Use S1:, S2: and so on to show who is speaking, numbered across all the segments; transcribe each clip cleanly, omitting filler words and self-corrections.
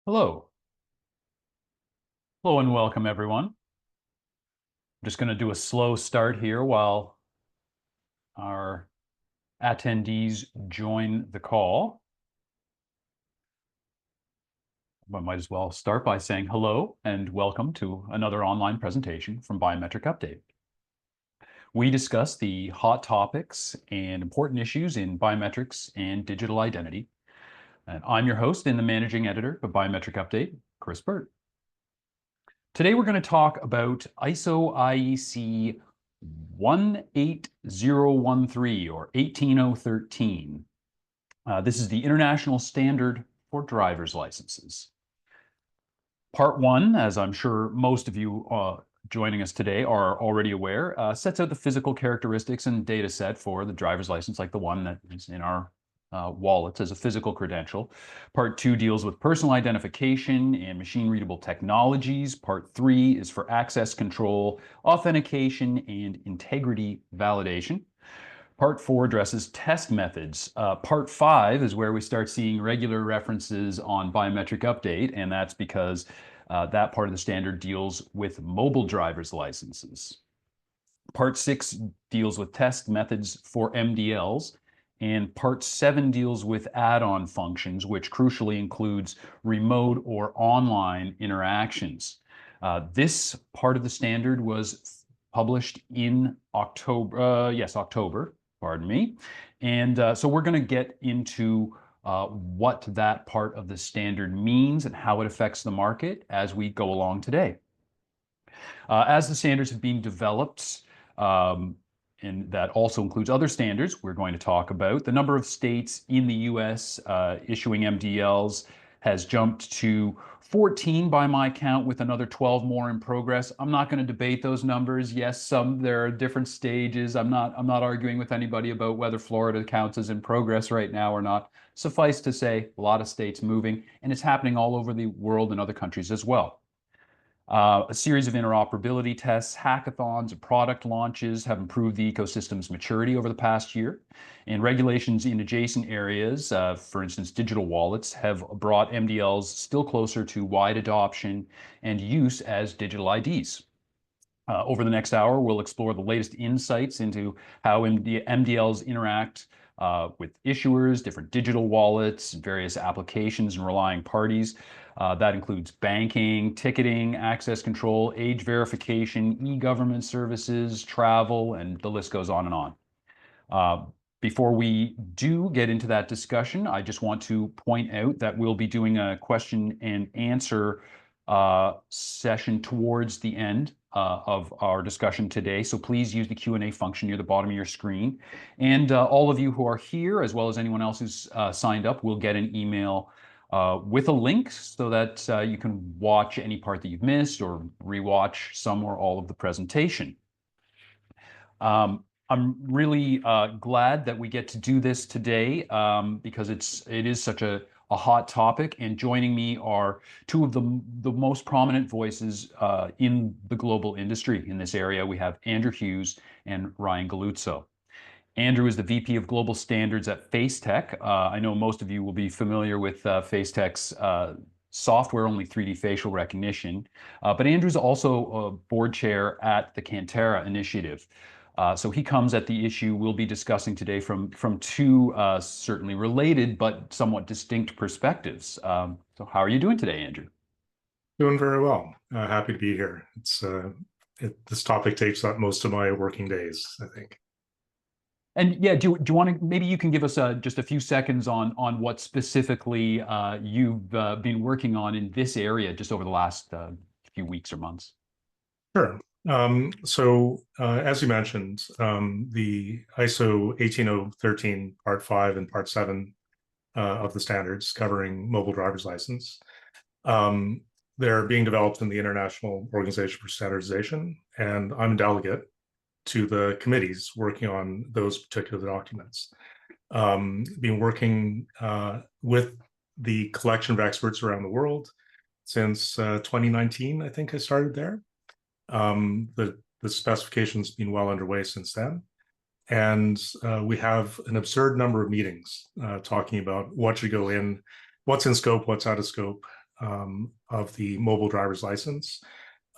S1: Hello. Hello and welcome, everyone. I'm just going to do a slow start here while our attendees join the call. I might as well start by saying hello and welcome to another online presentation from Biometric Update. We discuss the hot topics and important issues in biometrics and digital identity. And I'm your host and the managing editor of Biometric Update, Chris Burt. Today, we're going to talk about ISO IEC 18013 or 18013. This is the international standard for driver's licenses. Part one, as I'm sure most of you joining us today are already aware, sets out the physical characteristics and data set for the driver's license, like the one that is in our wallets as a physical credential. Part two deals with personal identification and machine-readable technologies. Part three is for access control, authentication, and integrity validation. Part four addresses test methods. Part five is where we start seeing regular references on biometric update, and that's because that part of the standard deals with mobile driver's licenses. Part six deals with test methods for mDLs, and part seven deals with add-on functions, which crucially includes remote or online interactions. This part of the standard was published in October, pardon me. And so we're going to get into what that part of the standard means and how it affects the market as we go along today. As the standards have been developed, and that also includes other standards we're going to talk about, the number of states in the US issuing mDLs has jumped to 14 by my count, with another 12 more in progress. I'm not going to debate those numbers. Yes, there are different stages. I'm not arguing with anybody about whether Florida counts as in progress right now or not. Suffice to say, a lot of states moving, and it's happening all over the world and other countries as well. A series of interoperability tests, hackathons, and product launches have improved the ecosystem's maturity over the past year. And regulations in adjacent areas, for instance, digital wallets, have brought mDLs still closer to wide adoption and use as digital IDs. Over the next hour, we'll explore the latest insights into how mDLs interact with issuers, different digital wallets, various applications and relying parties. That includes banking, ticketing, access control, age verification, e-government services, travel, and the list goes on and on. Before we do get into that discussion, I just want to point out that we'll be doing a question and answer session towards the end of our discussion today. So please use the Q&A function near the bottom of your screen. And all of you who are here, as well as anyone else who's signed up, will get an email with a link so that you can watch any part that you've missed or rewatch some or all of the presentation. I'm really glad that we get to do this today because it is such a hot topic, and joining me are two of the most prominent voices in the global industry in this area. We have Andrew Hughes and Ryan Galluzzo. Andrew is the VP of Global Standards at FaceTec. I know most of you will be familiar with FaceTec's software-only 3D facial recognition, but Andrew's also a board chair at the Kantara initiative. So he comes at the issue we'll be discussing today from two certainly related but somewhat distinct perspectives. So how are you doing today, Andrew?
S2: Doing very well. Happy to be here. This topic takes up most of my working days, I think.
S1: And yeah, do you want to, maybe you can give us just a few seconds on what specifically you've been working on in this area just over the last few weeks or months?
S2: Sure. As you mentioned, the ISO 18013 Part 5 and Part 7 of the standards covering mobile driver's license, they're being developed in the International Organization for Standardization, and I'm a delegate to the committees working on those particular documents. Been working with the collection of experts around the world since 2019, I think I started there. The specification's been well underway since then. And we have an absurd number of meetings talking about what should go in, what's in scope, what's out of scope, of the mobile driver's license,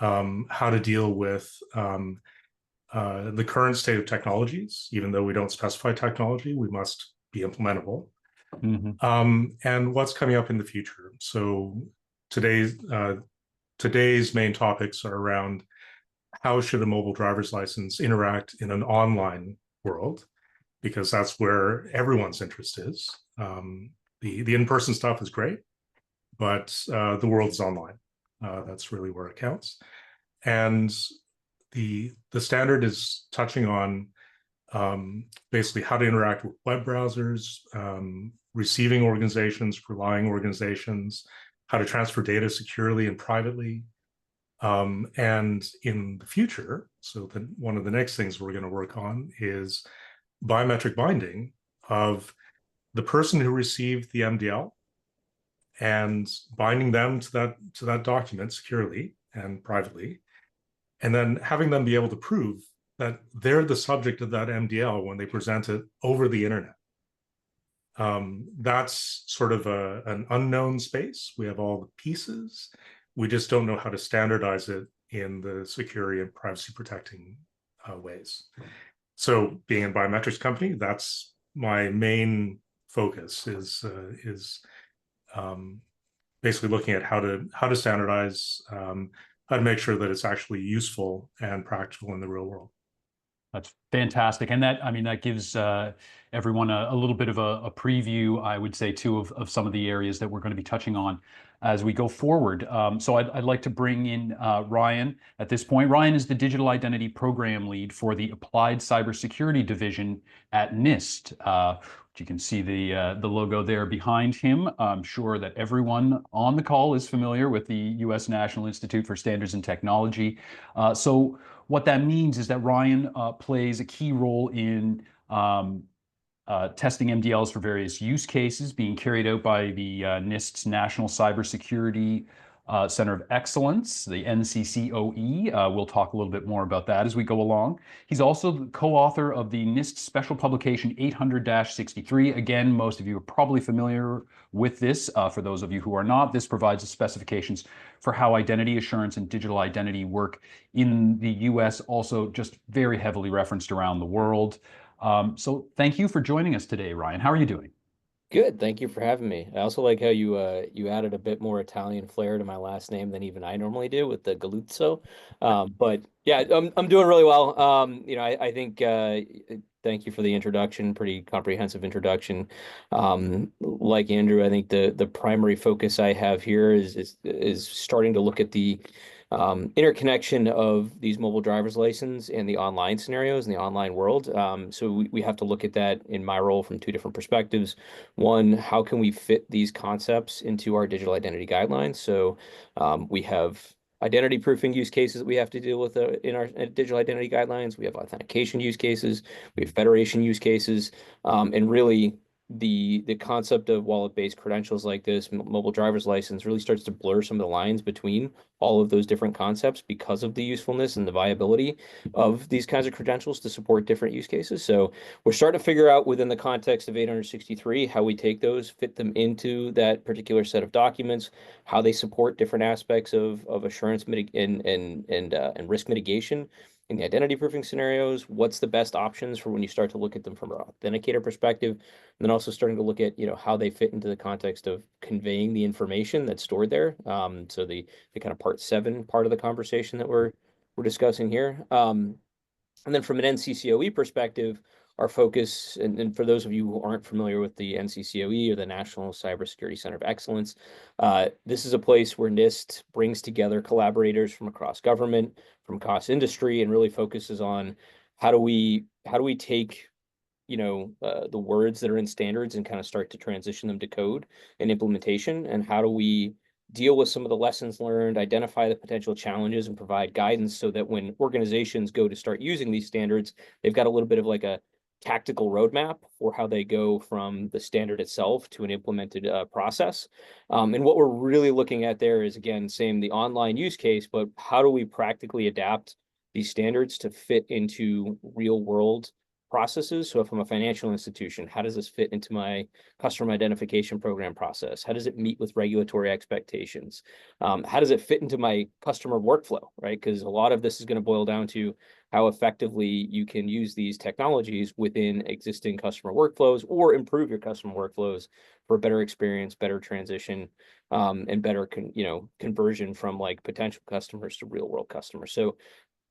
S2: how to deal with the current state of technologies. Even though we don't specify technology, we must be implementable. And what's coming up in the future. So today's main topics are around how should a mobile driver's license interact in an online world, because that's where everyone's interest is. The in-person stuff is great, but the world is online. That's really where it counts. And the standard is touching on basically how to interact with web browsers, receiving organizations, relying organizations, how to transfer data securely and privately. And in the future, so one of the next things we're going to work on is biometric binding of the person who received the mDL and binding them to that document securely and privately, and then having them be able to prove that they're the subject of that mDL when they present it over the internet. That's sort of an unknown space. We have all the pieces. We just don't know how to standardize it in the security and privacy protecting ways. So being a biometrics company, that's my main focus is basically looking at how to standardize, how to make sure that it's actually useful and practical in the real world.
S1: That's fantastic. And that gives everyone a little bit of a preview, I would say, too, of some of the areas that we're going to be touching on as we go forward. So I'd like to bring in Ryan at this point. Ryan is the Digital Identity Program Lead for the Applied Cybersecurity Division at NIST. You can see the logo there behind him. I'm sure that everyone on the call is familiar with the U.S. National Institute for Standards and Technology. So what that means is that Ryan plays a key role in testing mDLs for various use cases being carried out by the NIST's National Cybersecurity Center of Excellence, the NCCoE. We'll talk a little bit more about that as we go along. He's also the co-author of the NIST Special Publication 800-63. Again, most of you are probably familiar with this. For those of you who are not, this provides the specifications for how identity assurance and digital identity work in the US, also just very heavily referenced around the world. So thank you for joining us today, Ryan. How are you doing?
S3: Good. Thank you for having me. I also like how you added a bit more Italian flair to my last name than even I normally do with the Galluzzo. But yeah, I'm doing really well. I think thank you for the introduction, pretty comprehensive introduction. Like Andrew, I think the primary focus I have here is starting to look at the interconnection of these mobile driver's license and the online scenarios in the online world. So we have to look at that in my role from two different perspectives. One, how can we fit these concepts into our digital identity guidelines? So we have identity proofing use cases that we have to deal with in our digital identity guidelines. We have authentication use cases. We have federation use cases. And really, the concept of wallet-based credentials like this, mobile driver's license, really starts to blur some of the lines between all of those different concepts because of the usefulness and the viability of these kinds of credentials to support different use cases. So we're starting to figure out within the context of 863 how we take those, fit them into that particular set of documents, how they support different aspects of assurance and risk mitigation in the identity proofing scenarios. What's the best options for when you start to look at them from an authenticator perspective, and then also starting to look at how they fit into the context of conveying the information that's stored there. So the kind of part 7 part of the conversation that we're discussing here. And then from an NCCoE perspective, our focus, and for those of you who aren't familiar with the NCCoE or the National Cybersecurity Center of Excellence, this is a place where NIST brings together collaborators from across government, from across industry, and really focuses on how do we take the words that are in standards and kind of start to transition them to code and implementation, and how do we deal with some of the lessons learned, identify the potential challenges, and provide guidance so that when organizations go to start using these standards, they've got a little bit of like a tactical roadmap for how they go from the standard itself to an implemented process. And what we're really looking at there is, again, same the online use case, but how do we practically adapt these standards to fit into real world processes. So if I'm a financial institution, how does this fit into my customer identification program process? How does it meet with regulatory expectations? How does it fit into my customer workflow, right? Because a lot of this is going to boil down to how effectively you can use these technologies within existing customer workflows or improve your customer workflows for a better experience, better transition, and better conversion from like potential customers to real world customers. So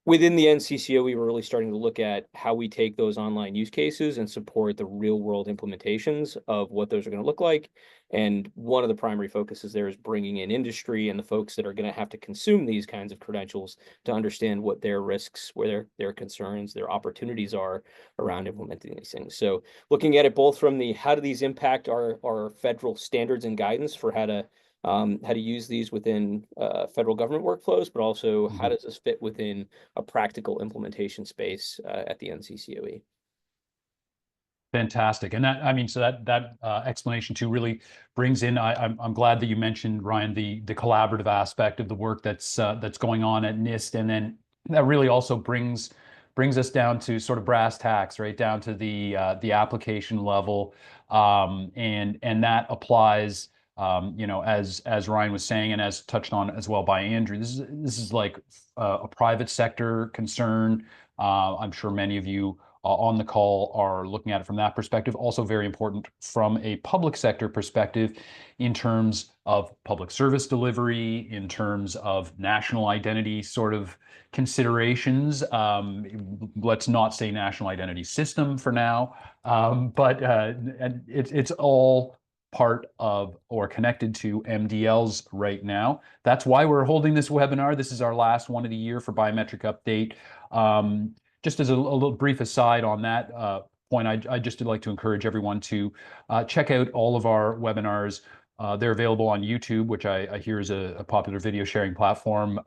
S3: within the NCCoE, we were really starting to look at how we take those online use cases and support the real world implementations of what those are going to look like. And one of the primary focuses there is bringing in industry and the folks that are going to have to consume these kinds of credentials to understand what their risks, where their concerns, their opportunities are around implementing these things. So looking at it both from the how do these impact our federal standards and guidance for how to use these within federal government workflows, but also how does this fit within a practical implementation space at the NCCoE.
S1: Fantastic. And that, I mean, so that explanation too really brings in, I'm glad that you mentioned, Ryan, the collaborative aspect of the work that's going on at NIST. And then that really also brings us down to sort of brass tacks, right? Down to the application level. And that applies, as Ryan was saying, and as touched on as well by Andrew, this is like a private sector concern. I'm sure many of you on the call are looking at it from that perspective. Also very important from a public sector perspective in terms of public service delivery, in terms of national identity sort of considerations. Let's not say national identity system for now, but it's all part of or connected to mDLs right now. That's why we're holding this webinar. This is our last one of the year for Biometric Update. Just as a little brief aside on that point, I just would like to encourage everyone to check out all of our webinars. They're available on YouTube, which I hear is a popular video sharing platform.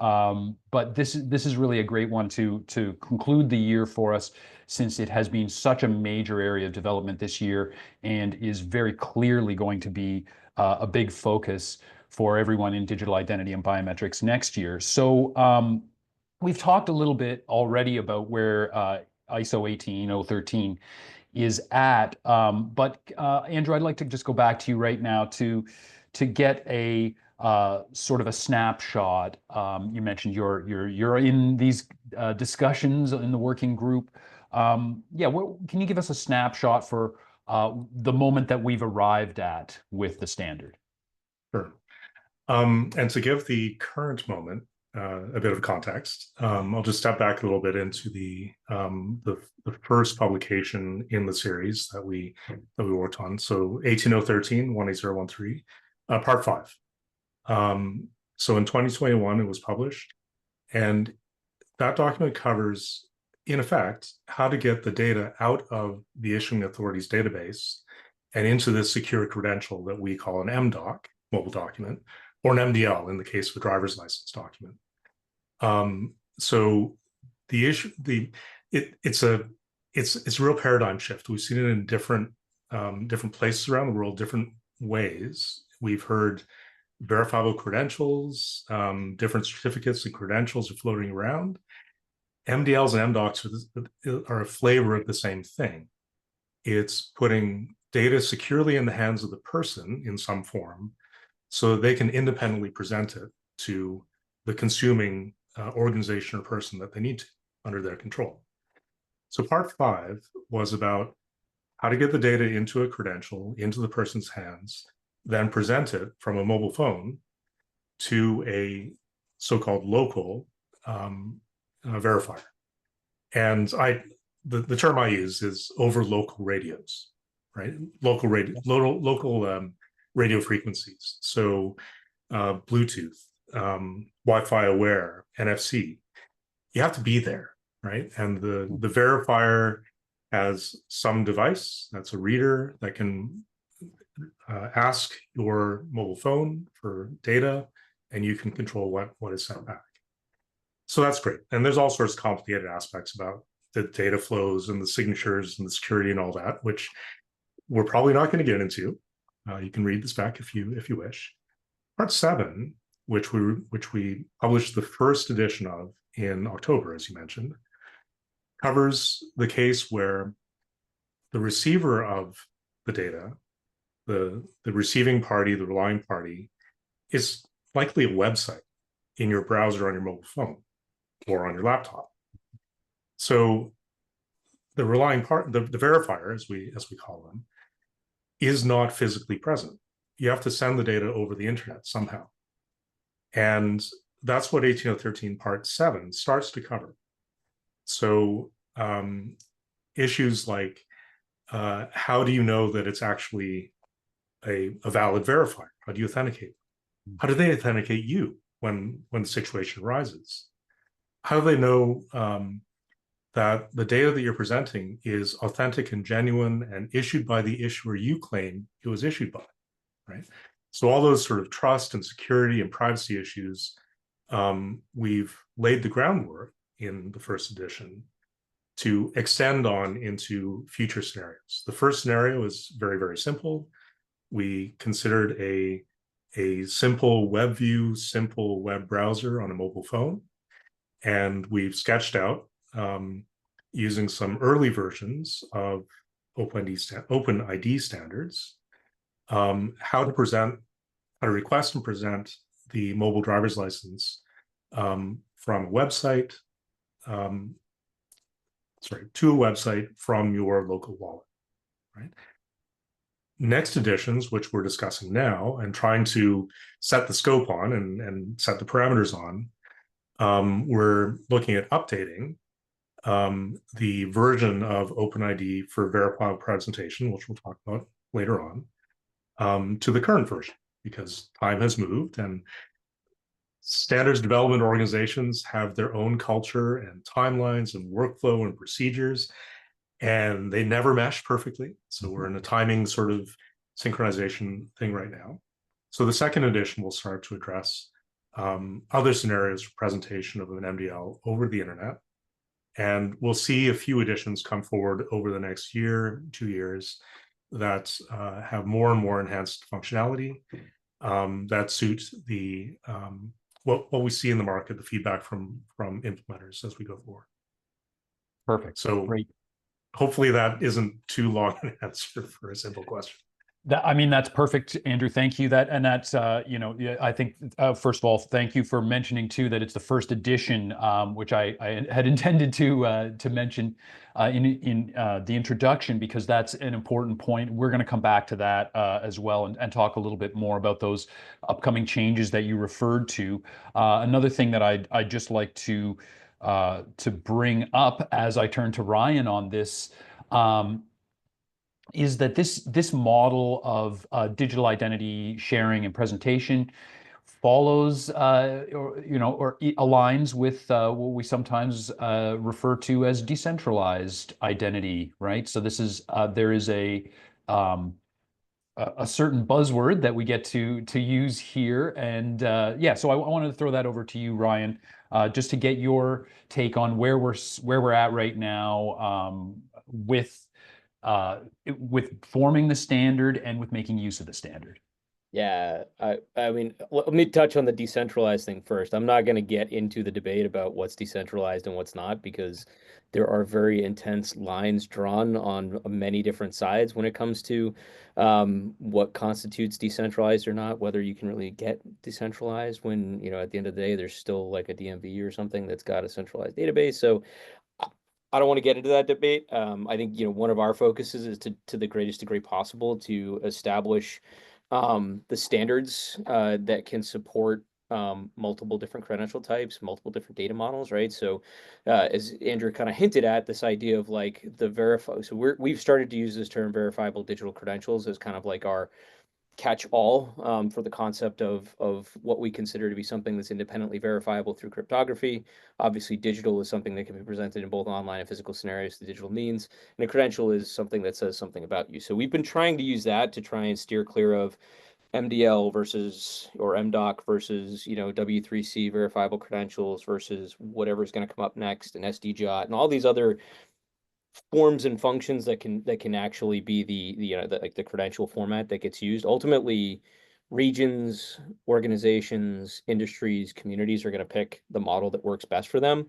S1: But this is really a great one to conclude the year for us, since it has been such a major area of development this year and is very clearly going to be a big focus for everyone in digital identity and biometrics next year. So we've talked a little bit already about where ISO 18013 is at, but Andrew, I'd like to just go back to you right now to get a sort of a snapshot. You mentioned you're in these discussions in the working group. Can you give us a snapshot for the moment that we've arrived at with the standard?
S2: Sure. And to give the current moment a bit of context, I'll just step back a little bit into the first publication in the series that we worked on. So 18013, 18013, part 5. So in 2021, it was published, and that document covers, in effect, how to get the data out of the issuing authority's database and into this secure credential that we call an MDoc, mobile document, or an mDL in the case of a driver's license document. So the issue, it's a real paradigm shift. We've seen it in different places around the world, different ways. We've heard verifiable credentials, different certificates and credentials are floating around. mDLs and mDocs are a flavor of the same thing. It's putting data securely in the hands of the person in some form, so they can independently present it to the consuming organization or person that they need to under their control. So part 5 was about how to get the data into a credential, into the person's hands, then present it from a mobile phone to a so-called local verifier. And the term I use is over local radios, right? Local radio frequencies. So Bluetooth, Wi-Fi aware, NFC. You have to be there, right? And the verifier has some device that's a reader that can ask your mobile phone for data, and you can control what is sent back. So that's great. And there's all sorts of complicated aspects about the data flows and the signatures and the security and all that, which we're probably not going to get into. You can read this back if you wish. Part 7, which we published the first edition of in October, as you mentioned, covers the case where the receiver of the data, the receiving party, the relying party, is likely a website in your browser on your mobile phone or on your laptop. So the relying part, the verifier, as we call them, is not physically present. You have to send the data over the internet somehow. And that's what 18013 Part 7 starts to cover. So issues like how do you know that it's actually a valid verifier? How do you authenticate? How do they authenticate you when the situation arises? How do they know that the data that you're presenting is authentic and genuine and issued by the issuer you claim it was issued by, right? So all those sort of trust and security and privacy issues, we've laid the groundwork in the first edition to extend on into future scenarios. The first scenario is very, very simple. We considered a simple web view, simple web browser on a mobile phone. And we've sketched out using some early versions of OpenID standards, how to request and present the mobile driver's license from a website, to a website from your local wallet, right? Next editions, which we're discussing now and trying to set the scope on and set the parameters on, we're looking at updating the version of OpenID for verifiable presentation, which we'll talk about later on, to the current version, because time has moved and standards development organizations have their own culture and timelines and workflow and procedures, and they never mesh perfectly. So we're in a timing sort of synchronization thing right now. So the second edition will start to address other scenarios for presentation of an mDL over the internet. And we'll see a few editions come forward over the next year, 2 years, that have more and more enhanced functionality that suit the what we see in the market, the feedback from implementers as we go forward.
S1: Perfect.
S2: So
S1: great.
S2: Hopefully that isn't too long an answer for a simple question.
S1: I mean, that's perfect, Andrew. Thank you. That's I think first of all, thank you for mentioning too that it's the first edition, which I had intended to mention in the introduction, because that's an important point. We're going to come back to that as well and talk a little bit more about those upcoming changes that you referred to. Another thing that I'd just like to bring up as I turn to Ryan on this. Is that this model of digital identity sharing and presentation follows or aligns with what we sometimes refer to as decentralized identity, right? So this is there is a certain buzzword that we get to use here, and yeah, so I wanted to throw that over to you, Ryan, just to get your take on where we're at right now with forming the standard and with making use of the standard.
S3: Yeah, I mean, let me touch on the decentralized thing first. I'm not going to get into the debate about what's decentralized and what's not, because there are very intense lines drawn on many different sides when it comes to what constitutes decentralized or not, whether you can really get decentralized when, at the end of the day, there's still like a DMV or something that's got a centralized database. So I don't want to get into that debate. I think, one of our focuses is to the greatest degree possible to establish the standards that can support multiple different credential types, multiple different data models, right? So as Andrew kind of hinted at, this idea of like the verify. So we've started to use this term verifiable digital credentials as kind of like our catch-all for the concept of what we consider to be something that's independently verifiable through cryptography. Obviously, digital is something that can be presented in both online and physical scenarios through digital means, and a credential is something that says something about you. So we've been trying to use that to try and steer clear of mDL versus, or mDoc versus, W3C verifiable credentials versus whatever's going to come up next, and SDJOT, and all these other forms and functions that can actually be the credential format that gets used. Ultimately, regions, organizations, industries, communities are going to pick the model that works best for them.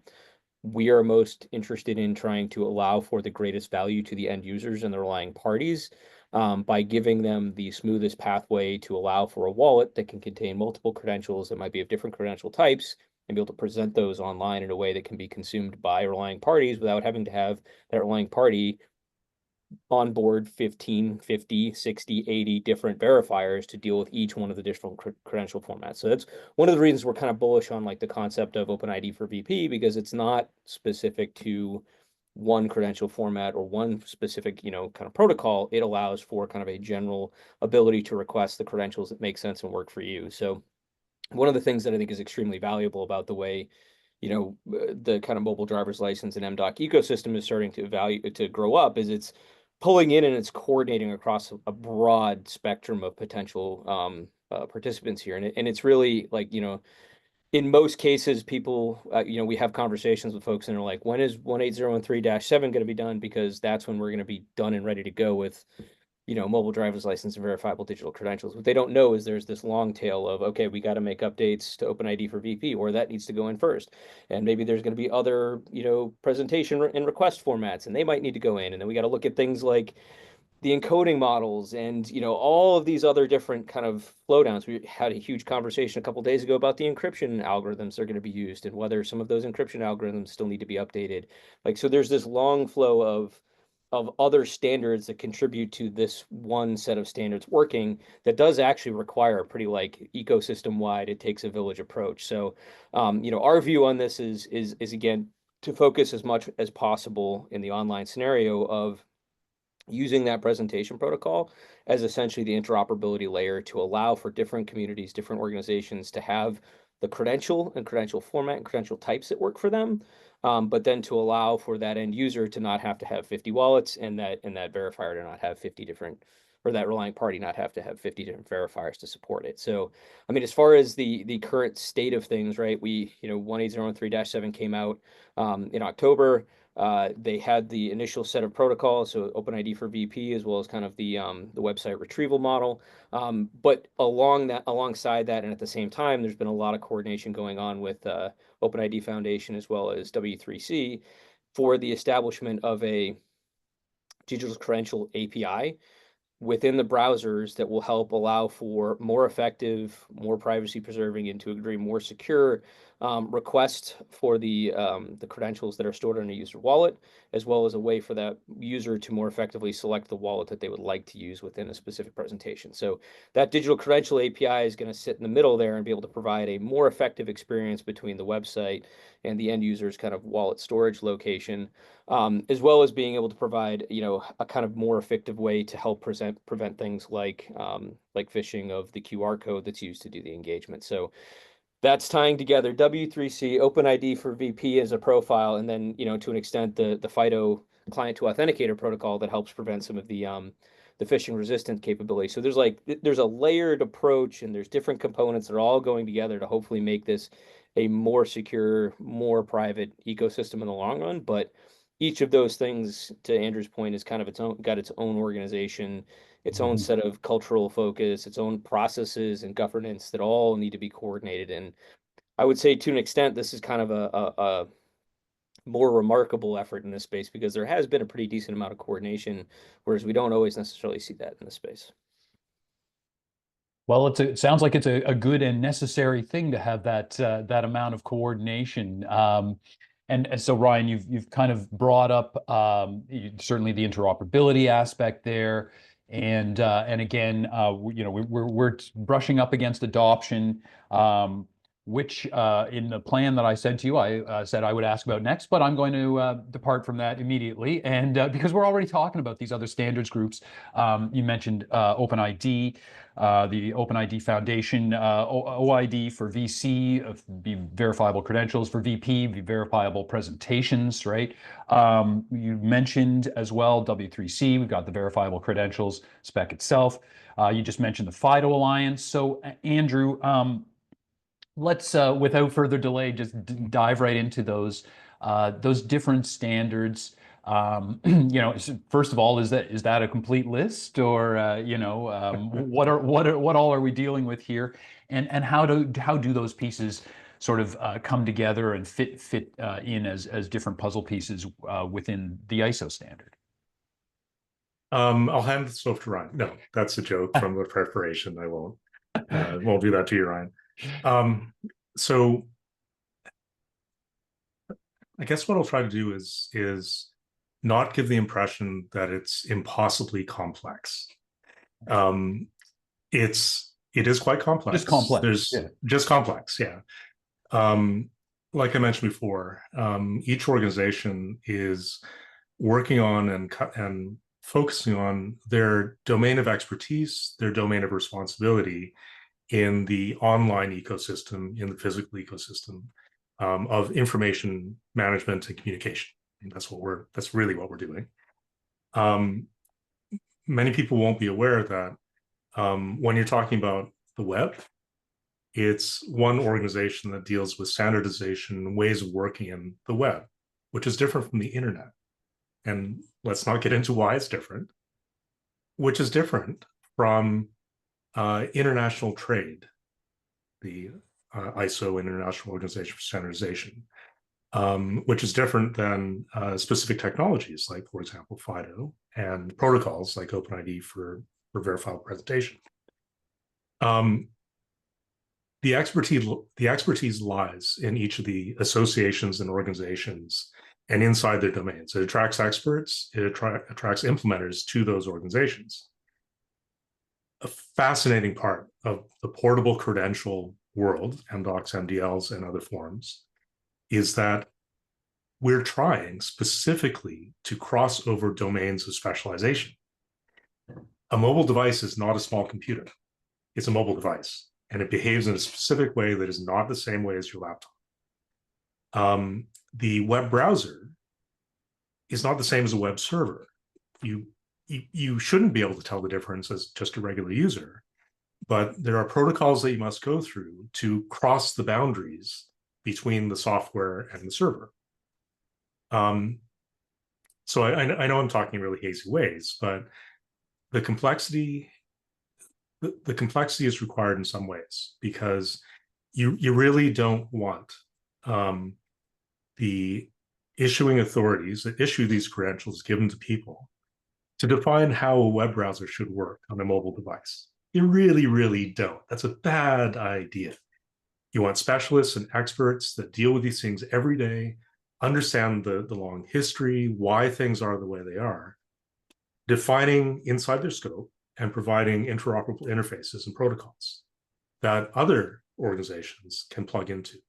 S3: we are most interested in trying to allow for the greatest value to the end users and the relying parties by giving them the smoothest pathway to allow for a wallet that can contain multiple credentials that might be of different credential types and be able to present those online in a way that can be consumed by relying parties without having to have that relying party on board 15, 50, 60, 80 different verifiers to deal with each one of the different credential formats. So that's one of the reasons we're kind of bullish on like the concept of OpenID for VP, because it's not specific to one credential format or one specific, kind of protocol. It allows for kind of a general ability to request the credentials that make sense and work for you. So one of the things that I think is extremely valuable about the way the kind of mobile driver's license and MDoc ecosystem is starting to grow up is it's pulling in and it's coordinating across a broad spectrum of potential participants here. And it's really like, in most cases, people, we have conversations with folks and they're like, when is 18013-7 going to be done? Because that's when we're going to be done and ready to go with mobile driver's license and verifiable digital credentials. What they don't know is there's this long tail of, okay, we got to make updates to OpenID for VP, or that needs to go in first. And maybe there's going to be other, presentation and request formats, and they might need to go in. And then we got to look at things like the encoding models and, all of these other different kind of flowdowns. We had a huge conversation a couple of days ago about the encryption algorithms that are going to be used and whether some of those encryption algorithms still need to be updated. Like, so there's this long flow of other standards that contribute to this one set of standards working that does actually require a pretty like ecosystem wide, it takes a village approach. So, our view on this is again, to focus as much as possible in the online scenario of using that presentation protocol as essentially the interoperability layer to allow for different communities, different organizations to have the credential and credential format and credential types that work for them. But then to allow for that end user to not have to have 50 wallets and that verifier to not have 50 different, or that relying party not have to have 50 different verifiers to support it. So, I mean, as far as the current state of things, right, 18013-7 came out in October. They had the initial set of protocols, so OpenID for VP, as well as kind of the website retrieval model. But alongside that, and at the same time, there's been a lot of coordination going on with OpenID Foundation as well as W3C for the establishment of a digital credential API within the browsers that will help allow for more effective, more privacy preserving, and to a degree more secure requests for the credentials that are stored in a user wallet, as well as a way for that user to more effectively select the wallet that they would like to use within a specific presentation. So that digital credential API is going to sit in the middle there and be able to provide a more effective experience between the website and the end user's kind of wallet storage location, as well as being able to provide, a kind of more effective way to help prevent things like phishing of the QR code that's used to do the engagement. So that's tying together W3C, OpenID for VP as a profile, and then, to an extent, the FIDO client to authenticator protocol that helps prevent some of the phishing resistant capability. So there's a layered approach, and there's different components that are all going together to hopefully make this a more secure, more private ecosystem in the long run. But each of those things, to Andrew's point, is kind of got its own organization, its own set of cultural focus, its own processes and governance that all need to be coordinated. And I would say, to an extent, this is kind of a more remarkable effort in this space because there has been a pretty decent amount of coordination, whereas we don't always necessarily see that in the space.
S1: Well, it sounds like it's a good and necessary thing to have that amount of coordination. And so, Ryan, you've kind of brought up certainly the interoperability aspect there, and again, we're brushing up against adoption, which in the plan that I sent to you, I said I would ask about next, but I'm going to depart from that immediately, and because we're already talking about these other standards groups. You mentioned OpenID. The OpenID Foundation, OID for VC, be verifiable credentials, for VP, be verifiable presentations, right? You mentioned as well W3C, we've got the verifiable credentials spec itself. You just mentioned the FIDO Alliance. So, Andrew, let's, without further delay, just dive right into those different standards. First of all, is that a complete list, or what all are we dealing with here, and how do those pieces sort of come together and fit in as different puzzle pieces within the ISO standard?
S2: I'll hand this off to Ryan. No, that's a joke from the preparation. I won't do that to you, Ryan. So I guess what I'll try to do is not give the impression that it's impossibly complex. It is quite complex.
S1: Just complex.
S2: There's just complex, yeah. Like I mentioned before, each organization is working on and focusing on their domain of expertise, their domain of responsibility in the online ecosystem, in the physical ecosystem of information management and communication. And that's really what we're doing. Many people won't be aware that when you're talking about the web, it's one organization that deals with standardization and ways of working in the web, which is different from the internet. And let's not get into why it's different, which is different from international trade, the ISO, International Organization for Standardization, which is different than specific technologies like, for example, FIDO, and protocols like OpenID for verifiable presentation. The expertise lies in each of the associations and organizations and inside their domains. It attracts experts, it attracts implementers to those organizations. A fascinating part of the portable credential world, mDocs, mDLs, and other forms, is that we're trying specifically to cross over domains of specialization. A mobile device is not a small computer. It's a mobile device, and it behaves in a specific way that is not the same way as your laptop. The web browser is not the same as a web server. You shouldn't be able to tell the difference as just a regular user, but there are protocols that you must go through to cross the boundaries between the software and the server. So I know I'm talking in really hazy ways, but the complexity is required in some ways, because you really don't want the issuing authorities that issue these credentials given to people to define how a web browser should work on a mobile device. You really, really don't. That's a bad idea. You want specialists and experts that deal with these things every day, understand the long history, why things are the way they are, defining inside their scope and providing interoperable interfaces and protocols that other organizations can plug into.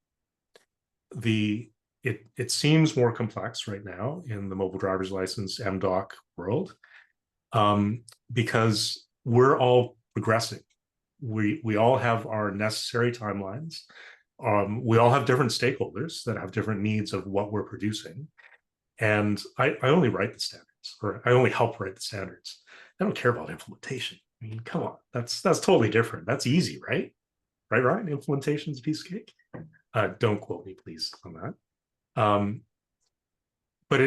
S2: It seems more complex right now in the mobile driver's license MDoc world, because we're all progressing. We all have our necessary timelines. We all have different stakeholders that have different needs of what we're producing. And I only write the standards, or I only help write the standards. I don't care about implementation. I mean, come on, that's totally different. That's easy, right? Right, Ryan? Implementation's a piece of cake. Don't quote me, please, on that. But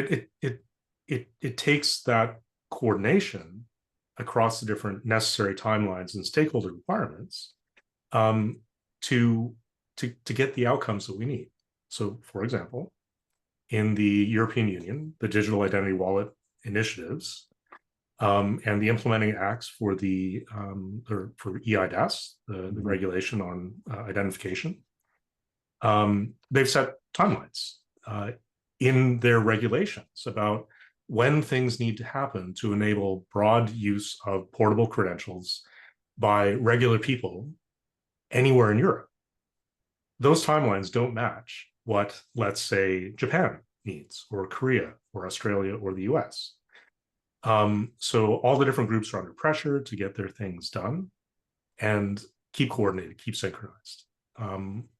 S2: it takes that coordination across the different necessary timelines and stakeholder requirements to get the outcomes that we need. So, for example, in the European Union, the digital identity wallet initiatives and the implementing acts for the for EIDAS, the regulation on identification, they've set timelines in their regulations about when things need to happen to enable broad use of portable credentials by regular people anywhere in Europe. Those timelines don't match what, let's say, Japan needs, or Korea, or Australia, or the US. So all the different groups are under pressure to get their things done and keep coordinated, keep synchronized.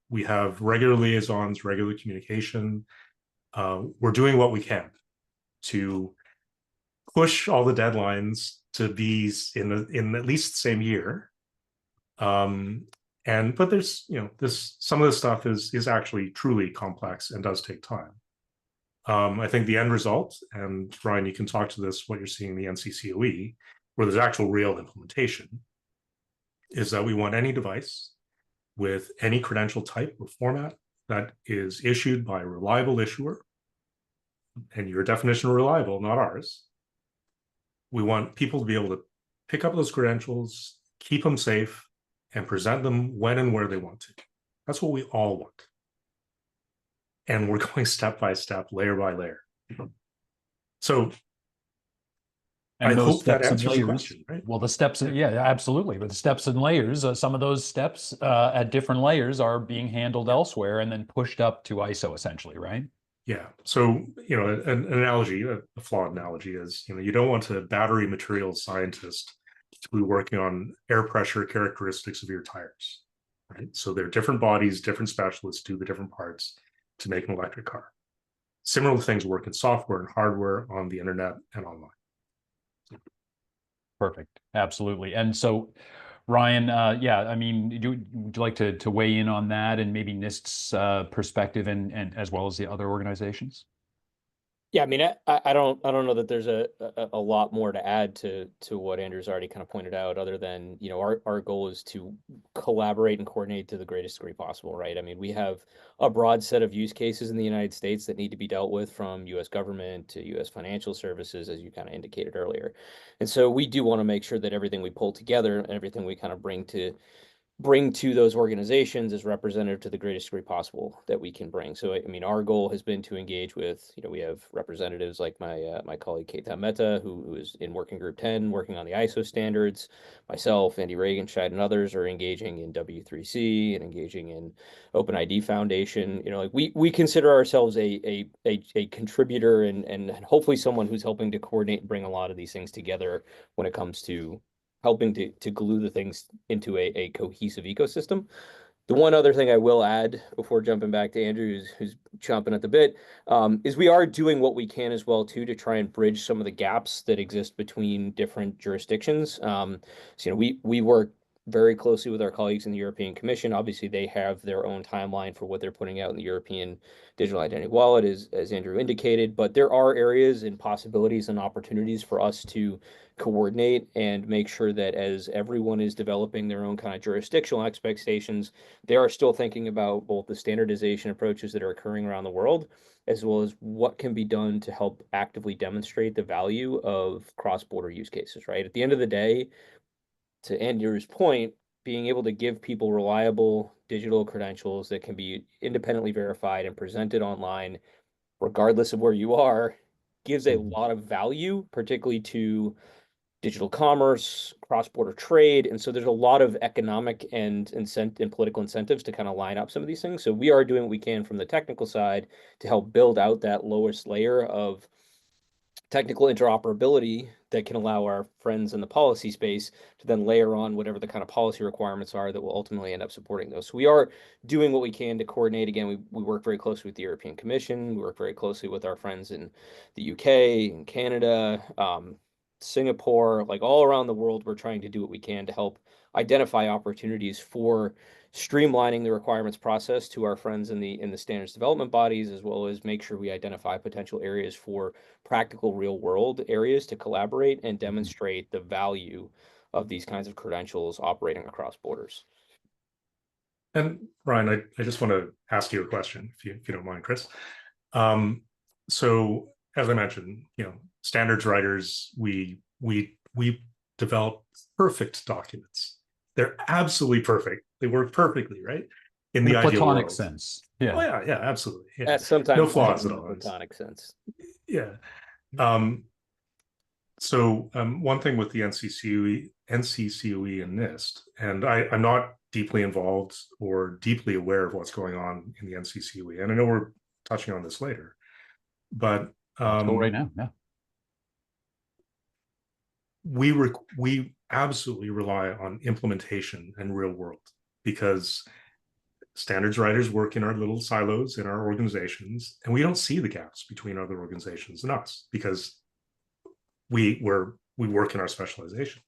S2: We have regular liaisons, regular communication. We're doing what we can to push all the deadlines to be in at least the same year. But there's, some of this stuff is actually truly complex and does take time. I think the end result, and Ryan, you can talk to this, what you're seeing in the NCCoE, where there's actual real implementation, is that we want any device with any credential type or format that is issued by a reliable issuer, and your definition of reliable, not ours. We want people to be able to pick up those credentials, keep them safe, and present them when and where they want to. That's what we all want. And we're going step by step, layer by layer. So
S1: And
S2: I
S1: those
S2: hope that
S1: steps and
S2: answers the
S1: layers,
S2: question, right?
S1: well, the steps, yeah, absolutely. But the steps and layers, some of those steps at different layers are being handled elsewhere and then pushed up to ISO essentially, right?
S2: Yeah. So, an analogy, a flawed analogy is, you don't want a battery materials scientist to be working on air pressure characteristics of your tires, right? So they're different bodies, different specialists do the different parts to make an electric car. Similar things work in software and hardware, on the internet and online.
S1: Perfect. Absolutely. And so, Ryan, yeah, I mean, would you like to weigh in on that and maybe NIST's perspective and as well as the other organizations?
S3: Yeah, I mean, I don't know that there's a lot more to add to what Andrew's already kind of pointed out, other than, our goal is to collaborate and coordinate to the greatest degree possible, right? I mean, we have a broad set of use cases in the United States that need to be dealt with, from U.S. government to U.S. financial services, as you kind of indicated earlier. And so we do want to make sure that everything we pull together and everything we kind of bring to those organizations is representative to the greatest degree possible that we can bring. So, I mean, our goal has been to engage with, we have representatives like my colleague Ketan Mehta, who is in Working Group 10, working on the ISO standards. Myself, Andy Regenscheid, and others are engaging in W3C and engaging in OpenID Foundation. Like we consider ourselves a contributor and hopefully someone who's helping to coordinate and bring a lot of these things together when it comes to helping to glue the things into a cohesive ecosystem. The one other thing I will add before jumping back to Andrew, who's chomping at the bit, is we are doing what we can as well too to try and bridge some of the gaps that exist between different jurisdictions. So, we work very closely with our colleagues in the European Commission. Obviously, they have their own timeline for what they're putting out in the European Digital Identity Wallet, as Andrew indicated. But there are areas and possibilities and opportunities for us to coordinate and make sure that as everyone is developing their own kind of jurisdictional expectations, they are still thinking about both the standardization approaches that are occurring around the world, as well as what can be done to help actively demonstrate the value of cross-border use cases, right? At the end of the day, to Andrew's point, being able to give people reliable digital credentials that can be independently verified and presented online, regardless of where you are, gives a lot of value, particularly to digital commerce, cross-border trade. And so there's a lot of economic and political incentives to kind of line up some of these things. So we are doing what we can from the technical side to help build out that lowest layer of technical interoperability that can allow our friends in the policy space to then layer on whatever the kind of policy requirements are that will ultimately end up supporting those. So we are doing what we can to coordinate. Again, we work very closely with the European Commission. We work very closely with our friends in the UK and Canada, Singapore, like all around the world. We're trying to do what we can to help identify opportunities for streamlining the requirements process to our friends in the standards development bodies, as well as make sure we identify potential areas for practical real world areas to collaborate and demonstrate the value of these kinds of credentials operating across borders.
S2: And Ryan, I just want to ask you a question, if you don't mind, Chris. So as I mentioned, standards writers, we develop perfect documents. They're absolutely perfect. They work perfectly, right? In the ideal
S1: platonic
S2: world.
S1: sense. Yeah.
S2: Oh, yeah, absolutely. Yeah.
S3: That's sometimes
S2: No flaws at all.
S3: platonic sense.
S2: Yeah. So one thing with the NCCoE and NIST, and I'm not deeply involved or deeply aware of what's going on in the NCCoE, and I know we're touching on this later, but
S1: let's go right now. Yeah.
S2: We absolutely rely on implementation and real world, because standards writers work in our little silos in our organizations, and we don't see the gaps between other organizations and us because we work in our specialization.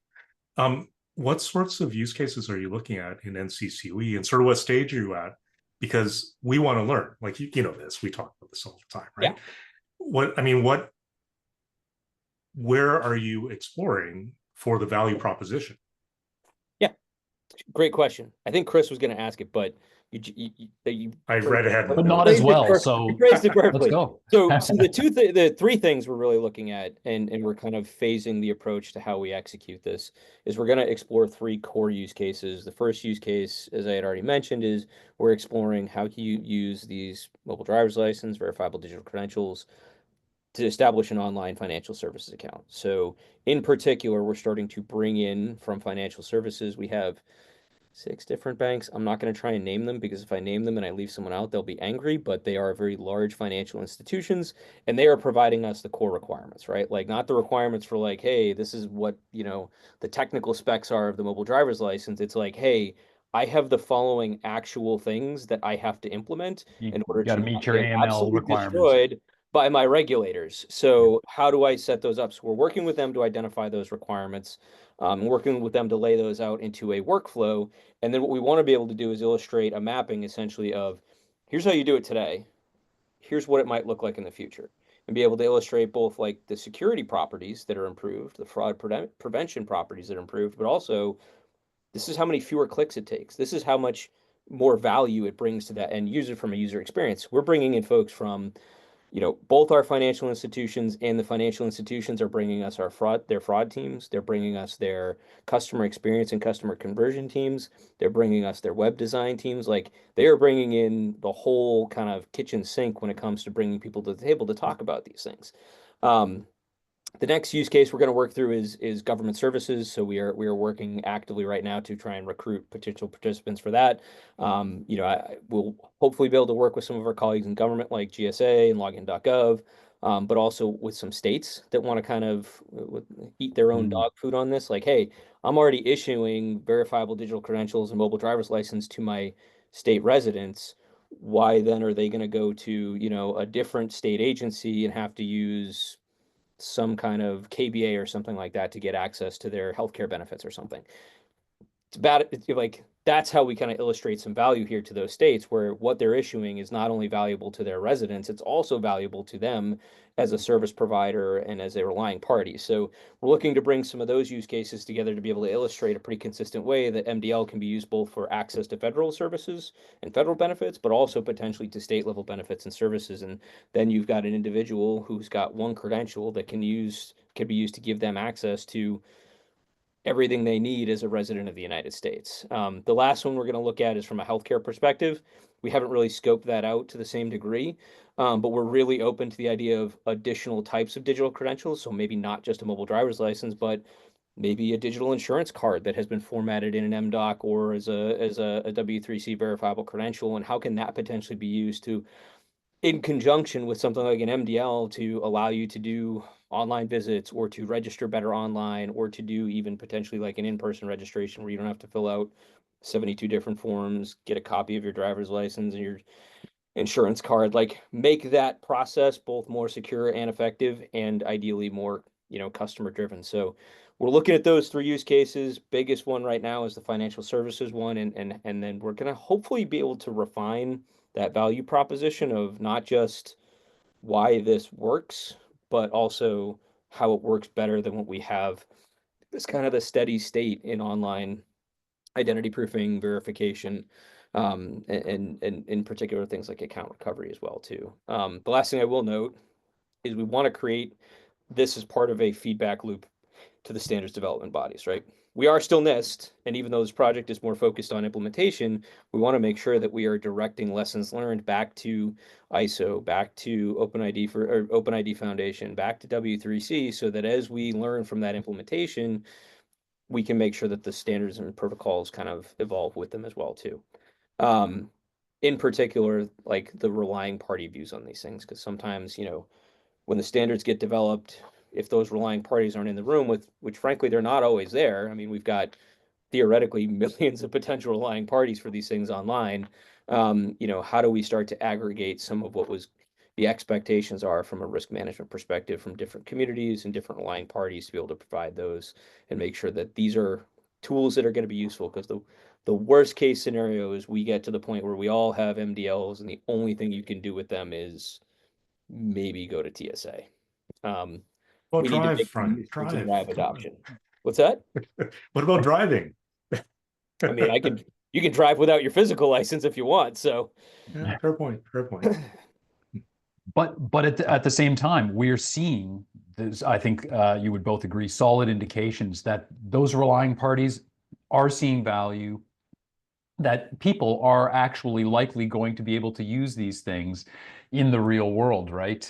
S2: What sorts of use cases are you looking at in NCCoE, and sort of what stage are you at? Because we want to learn, like, you know this, we talk about this all the time, right?
S3: Yeah.
S2: Where are you exploring for the value proposition?
S3: Yeah, great question. I think Chris was going to ask it, but
S2: I read ahead.
S1: But not as well. So
S3: you phrased it
S1: let's
S3: perfectly.
S1: go.
S3: So the three things we're really looking at, and we're kind of phasing the approach to how we execute this, is we're going to explore three core use cases. The first use case, as I had already mentioned, is we're exploring how can you use these mobile driver's license, verifiable digital credentials to establish an online financial services account. So in particular, we're starting to bring in from financial services. We have 6 different banks. I'm not going to try and name them because if I name them and I leave someone out, they'll be angry, but they are very large financial institutions and they are providing us the core requirements, right? Like not the requirements for like, hey, this is what, the technical specs are of the mobile driver's license. It's like, hey, I have the following actual things that I have to implement
S1: You
S3: in order
S1: got to
S3: to
S1: meet
S3: not
S1: your
S3: get
S1: AML
S3: absolutely
S1: requirements.
S3: destroyed by my regulators. So how do I set those up? So we're working with them to identify those requirements, working with them to lay those out into a workflow. And then what we want to be able to do is illustrate a mapping essentially of here's how you do it today. Here's what it might look like in the future. And be able to illustrate both like the security properties that are improved, the fraud prevention properties that are improved, but also this is how many fewer clicks it takes. This is how much more value it brings to that end user from a user experience. We're bringing in folks from both our financial institutions and the financial institutions are bringing us their fraud teams. They're bringing us their customer experience and customer conversion teams. They're bringing us their web design teams. Like they are bringing in the whole kind of kitchen sink when it comes to bringing people to the table to talk about these things. The next use case we're going to work through is government services. So we are working actively right now to try and recruit potential participants for that. I will hopefully be able to work with some of our colleagues in government like GSA and login.gov, but also with some states that want to kind of eat their own dog food on this. Like, hey, I'm already issuing verifiable digital credentials and mobile driver's license to my state residents. Why then are they going to go to, a different state agency and have to use some kind of KBA or something like that to get access to their healthcare benefits or something? It's like that's how we kind of illustrate some value here to those states where what they're issuing is not only valuable to their residents, it's also valuable to them as a service provider and as a relying party. So we're looking to bring some of those use cases together to be able to illustrate a pretty consistent way that MDL can be used both for access to federal services and federal benefits, but also potentially to state level benefits and services. And then you've got an individual who's got one credential that can be used to give them access to everything they need as a resident of the United States. The last one we're going to look at is from a healthcare perspective. We haven't really scoped that out to the same degree, but we're really open to the idea of additional types of digital credentials. So maybe not just a mobile driver's license, but maybe a digital insurance card that has been formatted in an MDoc or as a W3C verifiable credential. And how can that potentially be used to in conjunction with something like an MDL to allow you to do online visits or to register better online or to do even potentially like an in-person registration where you don't have to fill out 72 different forms, get a copy of your driver's license and your insurance card, like make that process both more secure and effective and ideally more, customer driven. So we're looking at those 3 use cases. Biggest one right now is the financial services one. And then we're going to hopefully be able to refine that value proposition of not just why this works, but also how it works better than what we have. This kind of the steady state in online identity proofing, verification, and in particular things like account recovery as well too. The last thing I will note is we want to create this as part of a feedback loop to the standards development bodies, right? We are still NIST, and even though this project is more focused on implementation, we want to make sure that we are directing lessons learned back to ISO, back to OpenID Foundation, back to W3C, so that as we learn from that implementation, we can make sure that the standards and protocols kind of evolve with them as well too. In particular, like the relying party views on these things, because sometimes, when the standards get developed, if those relying parties aren't in the room with, which frankly, they're not always there. I mean, we've got theoretically millions of potential relying parties for these things online. How do we start to aggregate some of what was the expectations are from a risk management perspective from different communities and different relying parties to be able to provide those and make sure that these are tools that are going to be useful, because the worst case scenario is we get to the point where we all have MDLs and the only thing you can do with them is maybe go to TSA.
S2: Well,
S3: We need to
S2: drive,
S3: make
S2: Frank,
S3: to
S2: drive.
S3: drive
S2: Come on.
S3: adoption. What's that?
S2: What about driving?
S3: I mean, you can drive without your physical license if you want. So,
S2: Yeah, fair point. Fair point.
S1: But at the same time, we're seeing this, I think you would both agree, solid indications that those relying parties are seeing value, that people are actually likely going to be able to use these things in the real world, right?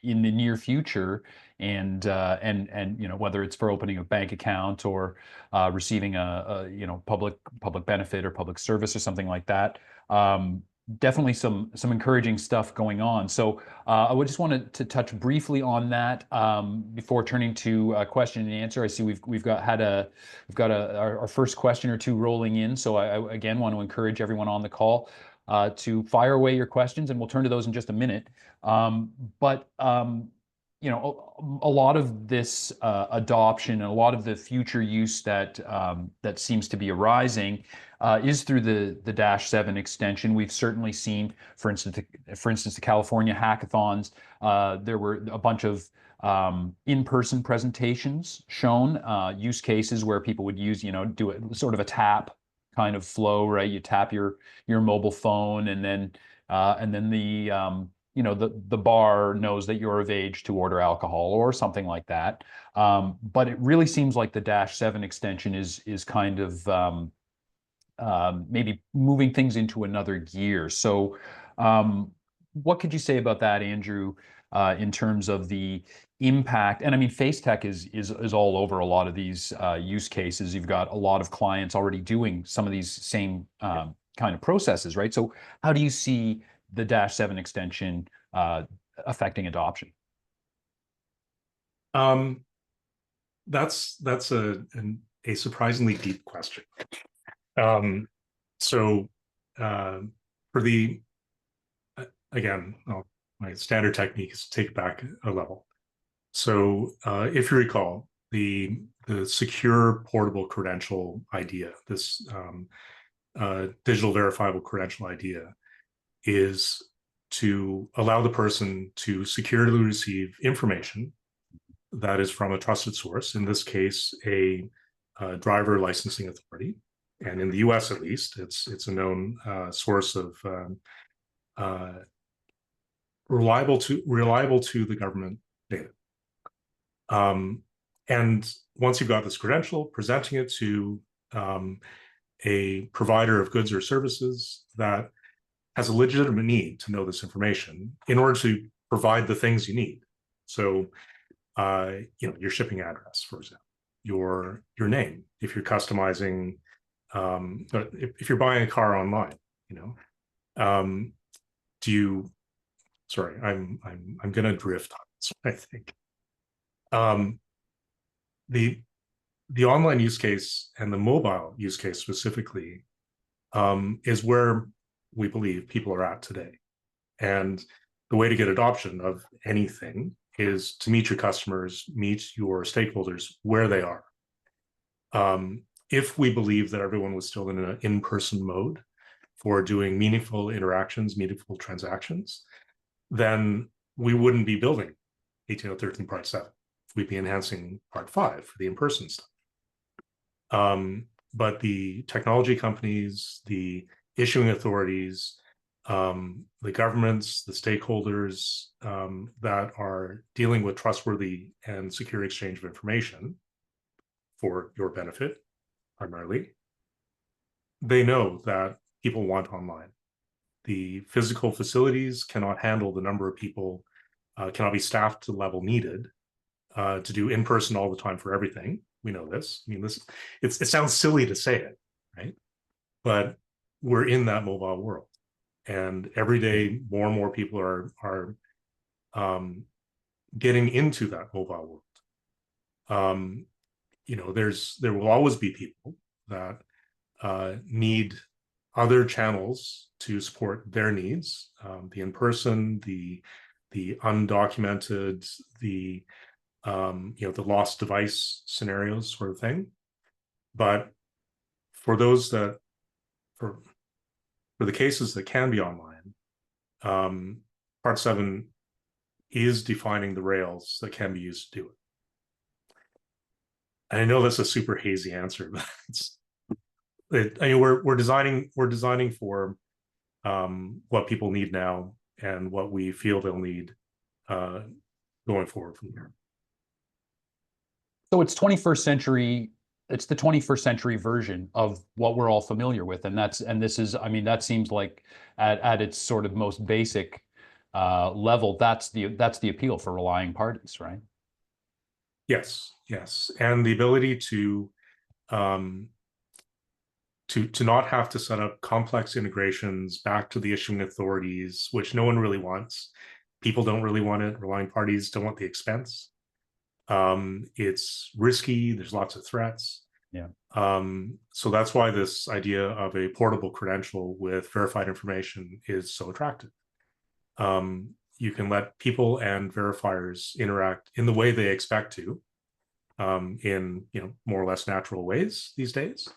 S1: In the near future, and you know, whether it's for opening a bank account or receiving a you know, public benefit or public service or something like that. Definitely some encouraging stuff going on. So I would just wanted to touch briefly on that before turning to question and answer. I see we've got our first question or two rolling in. So I again want to encourage everyone on the call to fire away your questions, and we'll turn to those in just a minute. But you know, a lot of this adoption and a lot of the future use that that seems to be arising is through the -7 extension. We've certainly seen, for instance, the California hackathons. There were a bunch of in-person presentations shown, use cases where people would use, you know, do it sort of a tap kind of flow, right? You tap your mobile phone, and then the you know, the bar knows that you're of age to order alcohol or something like that. But it really seems like the -7 extension is kind of maybe moving things into another gear. So, what could you say about that, Andrew, in terms of the impact? And I mean, FaceTec is all over a lot of these use cases. You've got a lot of clients already doing some of these same kind of processes, right? So, how do you see the -7 extension affecting adoption?
S2: That's a surprisingly deep question. So for the again, my standard technique is to take it back a level. So if you recall, the secure portable credential idea, this digital verifiable credential idea, is to allow the person to securely receive information that is from a trusted source, in this case, a driver licensing authority. And in the US, at least, it's a known source of reliable to the government data. And once you've got this credential, presenting it to a provider of goods or services that has a legitimate need to know this information in order to provide the things you need. So, you know, your shipping address, for example, your name, if you're customizing, if you're buying a car online, you know, do you? Sorry, I'm going to drift on this, I think. The online use case and the mobile use case specifically is where we believe people are at today. And the way to get adoption of anything is to meet your customers, meet your stakeholders where they are. If we believe that everyone was still in an in-person mode for doing meaningful interactions, meaningful transactions, then we wouldn't be building 18013 Part 7. We'd be enhancing Part 5 for the in-person stuff. But the technology companies, the issuing authorities, the governments, the stakeholders that are dealing with trustworthy and secure exchange of information for your benefit, primarily, they know that people want online. The physical facilities cannot handle the number of people, cannot be staffed to the level needed to do in-person all the time for everything. We know this. I mean, it sounds silly to say it, right? But we're in that mobile world. And every day, more and more people are getting into that mobile world. You know, there will always be people that need other channels to support their needs, the in-person, the undocumented, the you know, the lost device scenarios sort of thing. But for those that for the cases that can be online, Part 7 is defining the rails that can be used to do it. And I know that's a super hazy answer, but I mean, we're designing for what people need now and what we feel they'll need going forward from here.
S1: So it's 21st century. It's the 21st century version of what we're all familiar with, and this is. I mean, that seems like at its sort of most basic level, that's the appeal for relying parties, right?
S2: Yes, yes, and the ability um, to not have to set up complex integrations back to the issuing authorities, which no one really wants. People don't really want it. Relying parties don't want the expense. It's risky. There's lots of threats.
S1: Yeah.
S2: So that's why this idea of a portable credential with verified information is so attractive. You can let people and verifiers interact in the way they expect to, in more or less natural ways these days,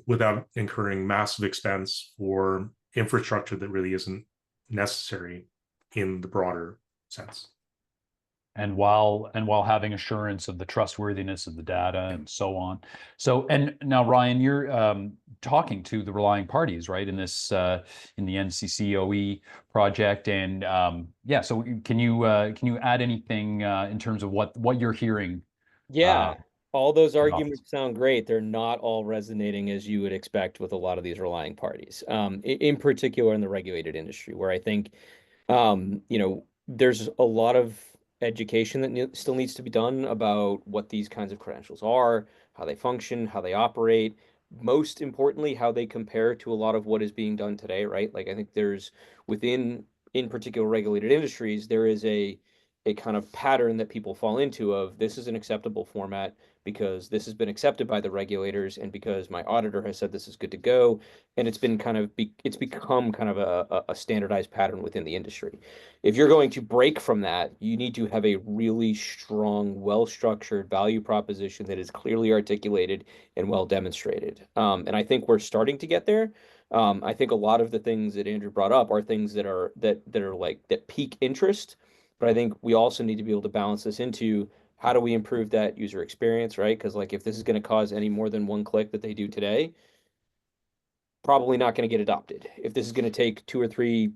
S2: without incurring massive expense for infrastructure that really isn't necessary in the broader sense.
S1: And while having assurance of the trustworthiness of the data and so on. So, and now Ryan, you're talking to the relying parties, right, in this in the NCCoE project, and yeah. So, can you add anything in terms of what you're hearing?
S3: Yeah, all those
S1: About
S3: arguments
S1: this?
S3: sound great. They're not all resonating as you would expect with a lot of these relying parties, in particular in the regulated industry, where I think there's a lot of education that still needs to be done about what these kinds of credentials are, how they function, how they operate, most importantly, how they compare to a lot of what is being done today, right? Like I think there's within, in particular, regulated industries, there is a kind of pattern that people fall into of this is an acceptable format because this has been accepted by the regulators and because my auditor has said this is good to go, and it's been kind of it's become kind of a standardized pattern within the industry. If you're going to break from that, you need to have a really strong, well-structured value proposition that is clearly articulated and well demonstrated. And I think we're starting to get there. I think a lot of the things that Andrew brought up are things that are like that pique interest, but I think we also need to be able to balance this into how do we improve that user experience, right? Because like if this is going to cause any more than one click that they do today, probably not going to get adopted. If this is going to take 2 or 3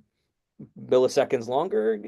S3: milliseconds longer,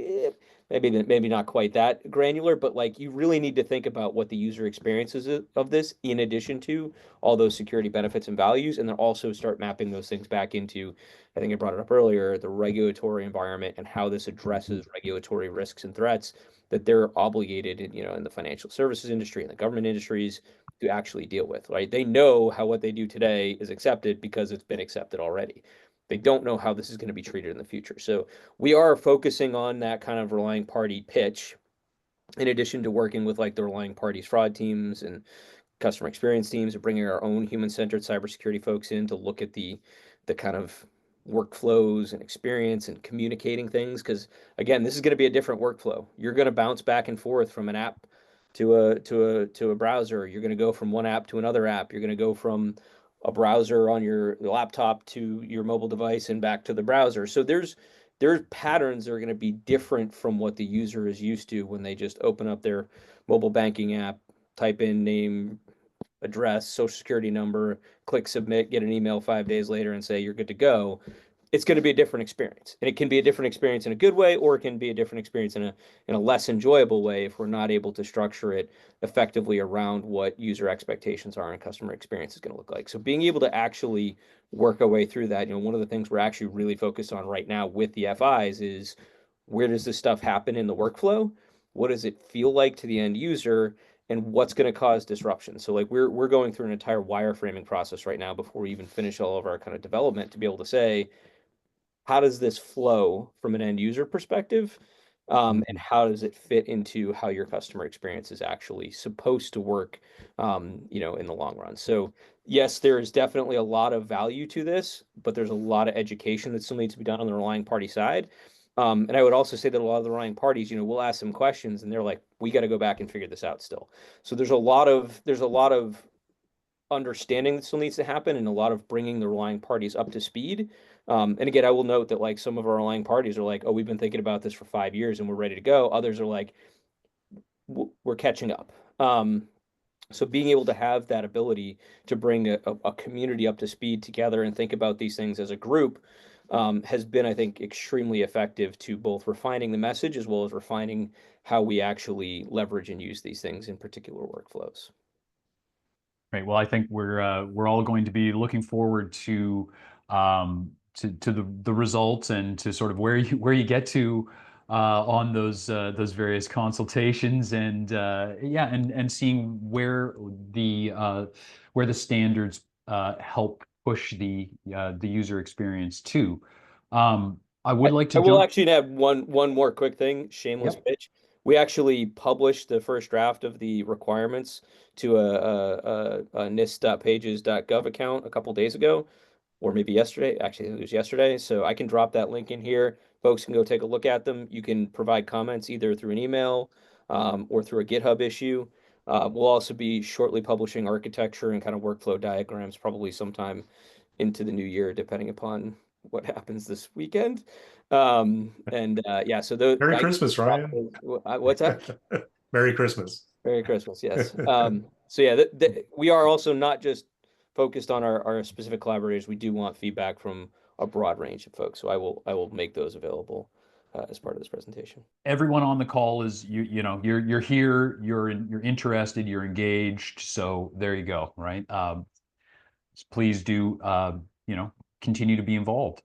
S3: maybe not quite that granular, but like you really need to think about what the user experiences of this in addition to all those security benefits and values, and then also start mapping those things back into, I think I brought it up earlier, the regulatory environment and how this addresses regulatory risks and threats that they're obligated in the financial services industry and the government industries to actually deal with, right? They know how what they do today is accepted because it's been accepted already. They don't know how this is going to be treated in the future. So we are focusing on that kind of relying party pitch, in addition to working with like the relying parties fraud teams and customer experience teams, and bringing our own human-centered cybersecurity folks in to look at the kind of workflows and experience and communicating things. Because again, this is going to be a different workflow. You're going to bounce back and forth from an app to a browser. You're going to go from one app to another app. You're going to go from a browser on your laptop to your mobile device and back to the browser. So there's patterns that are going to be different from what the user is used to when they just open up their mobile banking app, type in name, address, social security number, click submit, get an email 5 days later and say you're good to go. It's going to be a different experience. And it can be a different experience in a good way, or it can be a different experience in a less enjoyable way if we're not able to structure it effectively around what user expectations are and customer experience is going to look like. So being able to actually work our way through that, one of the things we're actually really focused on right now with the FIs is where does this stuff happen in the workflow? What does it feel like to the end user? And what's going to cause disruption? So like we're going through an entire wireframing process right now before we even finish all of our kind of development to be able to say, how does this flow from an end user perspective? And how does it fit into how your customer experience is actually supposed to work, in the long run? So yes, there is definitely a lot of value to this, but there's a lot of education that still needs to be done on the relying party side. And I would also say that a lot of the relying parties, we'll ask them questions and they're like, we got to go back and figure this out still. So there's a lot of understanding that still needs to happen and a lot of bringing the relying parties up to speed. And again, I will note that like some of our relying parties are like, oh, we've been thinking about this for 5 years and we're ready to go. Others are like, we're catching up. So being able to have that ability to bring a community up to speed together and think about these things as a group has been, I think, extremely effective to both refining the message as well as refining how we actually leverage and use these things in particular workflows.
S1: Great. Well, I think we're all going to be looking forward to the results and to sort of where you get to on those various consultations and yeah, and seeing where the standards help push the user experience too. I would like
S3: I
S1: to
S3: will
S1: jump.
S3: actually add one more quick thing, shameless
S1: Yep.
S3: pitch. We actually published the first draft of the requirements to a NIST.pages.gov account a couple days ago, or maybe yesterday. Actually, it was yesterday. So I can drop that link in here. Folks can go take a look at them. You can provide comments either through an email or through a GitHub issue. We'll also be shortly publishing architecture and kind of workflow diagrams, probably sometime into the new year, depending upon what happens this weekend. And yeah, so
S2: Merry
S3: I
S2: Christmas, Ryan.
S3: what's that?
S2: Merry Christmas.
S3: Merry Christmas, yes. So yeah, we are also not just focused on our specific collaborators. We do want feedback from a broad range of folks. So I will make those available as part of this presentation.
S1: Everyone on the call is you're here, you're interested, you're engaged. So there you go, right? Please do continue to be involved.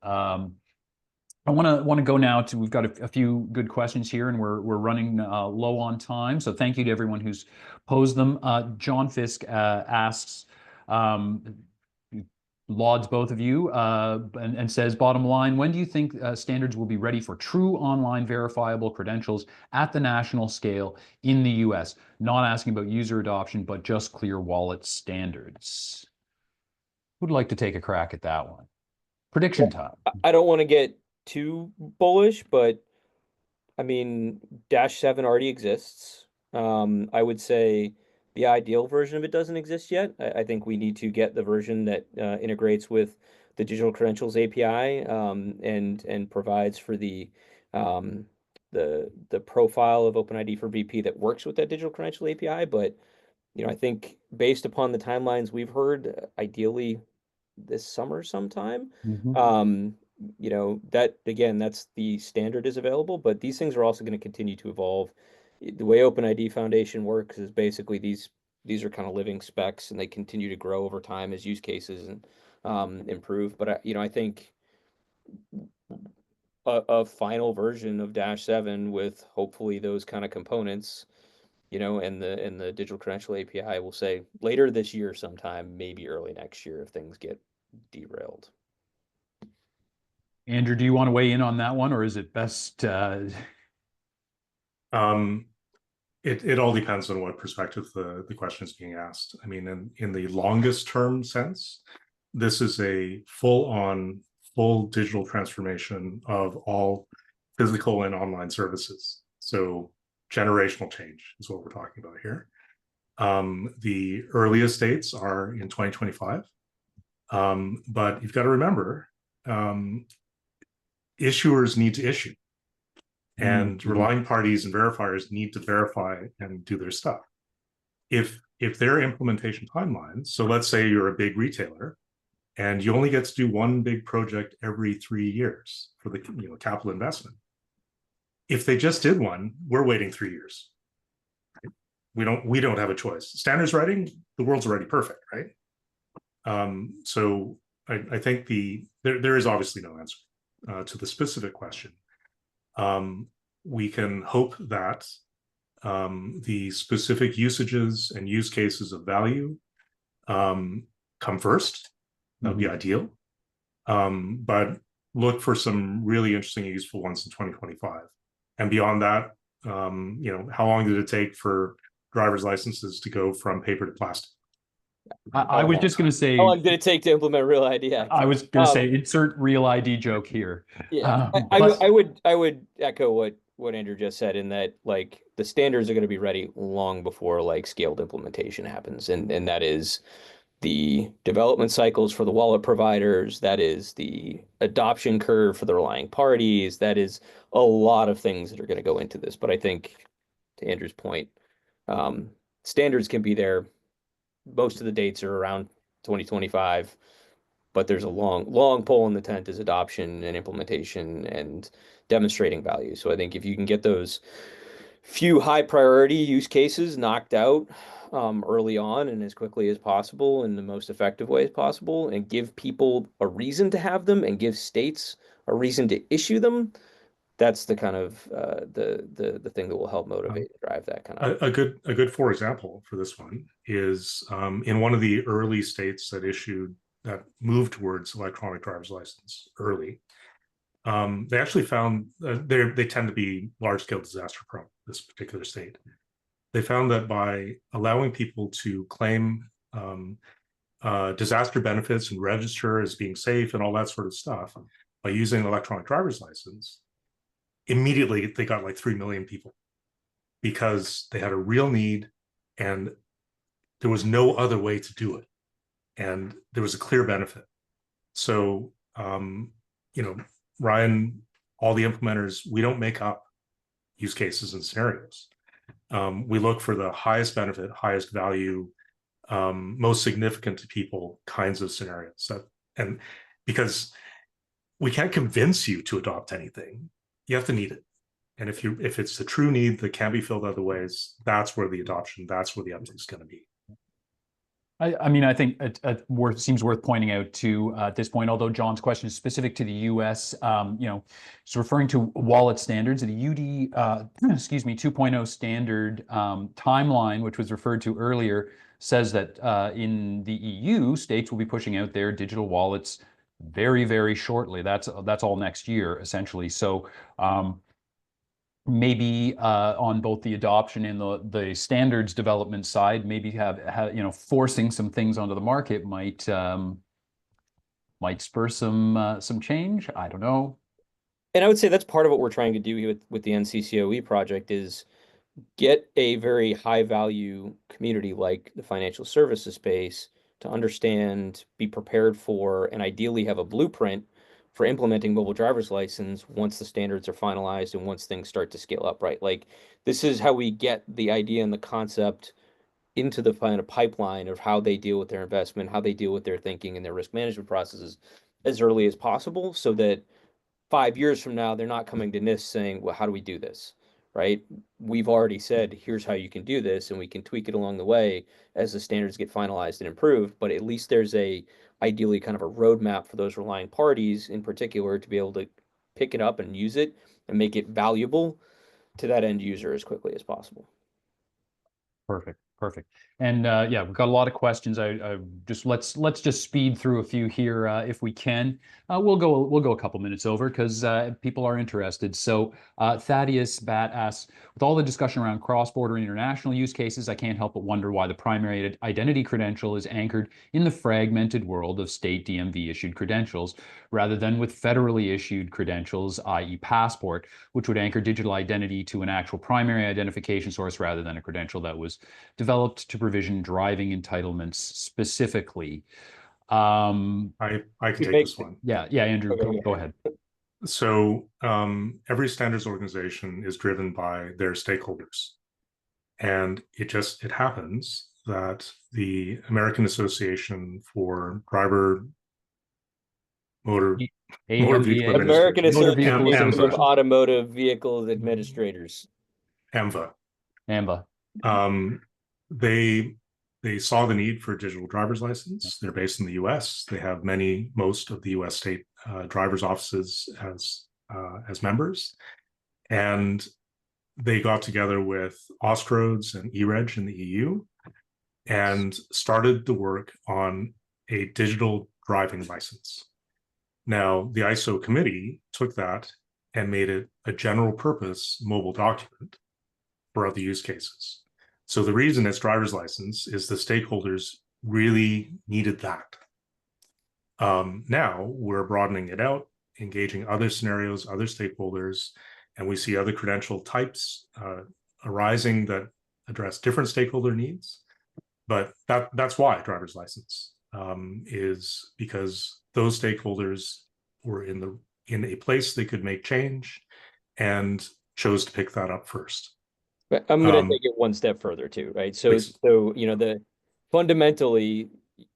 S1: I want to go now to, we've got a few good questions here, and we're running low on time. So thank you to everyone who's posed them. John Fisk asks, lauds both of you, and says, bottom line, when do you think standards will be ready for true online verifiable credentials at the national scale in the US? Not asking about user adoption, but just clear wallet standards. Who'd like to take a crack at that one? Prediction time.
S3: I don't want to get too bullish, but I mean, Dash 7 already exists. I would say the ideal version of it doesn't exist yet. I think we need to get the version that integrates with the Digital Credentials API and provides for the profile of OpenID for VP that works with that Digital Credential API. But I think based upon the timelines we've heard, ideally this summer sometime.
S1: Mhm.
S3: That again, that's the standard is available, but these things are also going to continue to evolve. The way OpenID Foundation works is basically these are kind of living specs, and they continue to grow over time as use cases and improve. But I think a final version of Dash 7 with hopefully those kind of components, and the digital credential API will say later this year sometime, maybe early next year if things get derailed.
S1: Andrew, do you want to weigh in on that one, or is it best?
S2: It all depends on what perspective the question is being asked. I mean, in the longest term sense, this is a full digital transformation of all physical and online services. So generational change is what we're talking about here. The earliest dates are in 2025. But you've got to remember, issuers need to issue, and relying parties and verifiers need to verify and do their stuff. If their implementation timelines, so let's say you're a big retailer and you only get to do one big project every 3 years for the capital investment. If they just did one, we're waiting 3 years. Right? We don't have a choice. Standards writing, the world's already perfect, right? So I think there is obviously no answer to the specific question. We can hope that the specific usages and use cases of value come first. That would be ideal. But look for some really interesting and useful ones in 2025. And beyond that, how long did it take for driver's licenses to go from paper to plastic?
S1: I was just going to say,
S3: how long did it take to implement Real ID Act?
S1: I was going to say, insert Real ID joke here.
S3: Yeah, I would echo what Andrew just said, in that like the standards are going to be ready long before like scaled implementation happens, and that is the development cycles for the wallet providers, that is the adoption curve for the relying parties, that is a lot of things that are going to go into this. But I think to Andrew's point, standards can be there most of the dates are around 2025, but there's a long pole in the tent is adoption and implementation and demonstrating value. So I think if you can get those few high priority use cases knocked out early on and as quickly as possible in the most effective way as possible, and give people a reason to have them and give states a reason to issue them, that's the kind of the thing that will help motivate and drive that kind of.
S2: A good for example for this one is in one of the early states that moved towards electronic driver's license early. They actually found they tend to be large scale disaster prone, this particular state. They found that by allowing people to claim disaster benefits and register as being safe and all that sort of stuff by using electronic driver's license, immediately they got like 3 million people, because they had a real need and there was no other way to do it. And there was a clear benefit. So, Ryan, all the implementers, we don't make up use cases and scenarios. We look for the highest benefit, highest value, most significant to people kinds of scenarios. And because we can't convince you to adopt anything, you have to need it. And if it's the true need that can be filled other ways, that's where the adoption, that's where the uptake is going to be.
S1: I mean, I think it seems worth pointing out too at this point, although John's question is specific to the US, it's referring to wallet standards. The UD, 2.0 standard timeline, which was referred to earlier, says that in the EU, states will be pushing out their digital wallets very, very shortly. That's all next year, essentially. So maybe on both the adoption and the standards development side, maybe have forcing some things onto the market might spur some change. I don't know.
S3: And I would say that's part of what we're trying to do here with the NCCoE project is get a very high value community like the financial services space to understand, be prepared for, and ideally have a blueprint for implementing mobile driver's license once the standards are finalized and once things start to scale up, right? Like this is how we get the idea and the concept into the kind of pipeline of how they deal with their investment, how they deal with their thinking and their risk management processes as early as possible, so that 5 years from now, they're not coming to NIST saying, well, how do we do this? Right? We've already said, here's how you can do this, and we can tweak it along the way as the standards get finalized and improved. But at least there's ideally kind of a roadmap for those relying parties in particular to be able to pick it up and use it and make it valuable to that end user as quickly as possible.
S1: Perfect. And yeah, we've got a lot of questions. I just let's just speed through a few here if we can. We'll go a couple minutes over because people are interested. So Thaddeus Bat asks, with all the discussion around cross-border and international use cases, I can't help but wonder why the primary identity credential is anchored in the fragmented world of state DMV issued credentials rather than with federally issued credentials, i.e. passport, which would anchor digital identity to an actual primary identification source rather than a credential that was developed to provision driving entitlements specifically.
S2: I can take this one.
S1: Yeah, Andrew, go ahead.
S2: So every standards organization is driven by their stakeholders. And it happens that the American Association for Motor Vehicle
S3: American Association of Automotive Vehicle Administrators.
S2: AMVA. They saw the need for a digital driver's license. They're based in the US. They have most of the US state driver's offices as members. And they got together with Austroads and eReg in the EU and started the work on a digital driving license. Now, the ISO committee took that and made it a general purpose mobile document for other use cases. So the reason it's driver's license is the stakeholders really needed that. Now we're broadening it out, engaging other scenarios, other stakeholders, and we see other credential types arising that address different stakeholder needs. But that's why driver's license is because those stakeholders were in a place they could make change and chose to pick that up first.
S3: But I'm going to take it one step further too, right? So,
S2: Please.
S3: so fundamentally,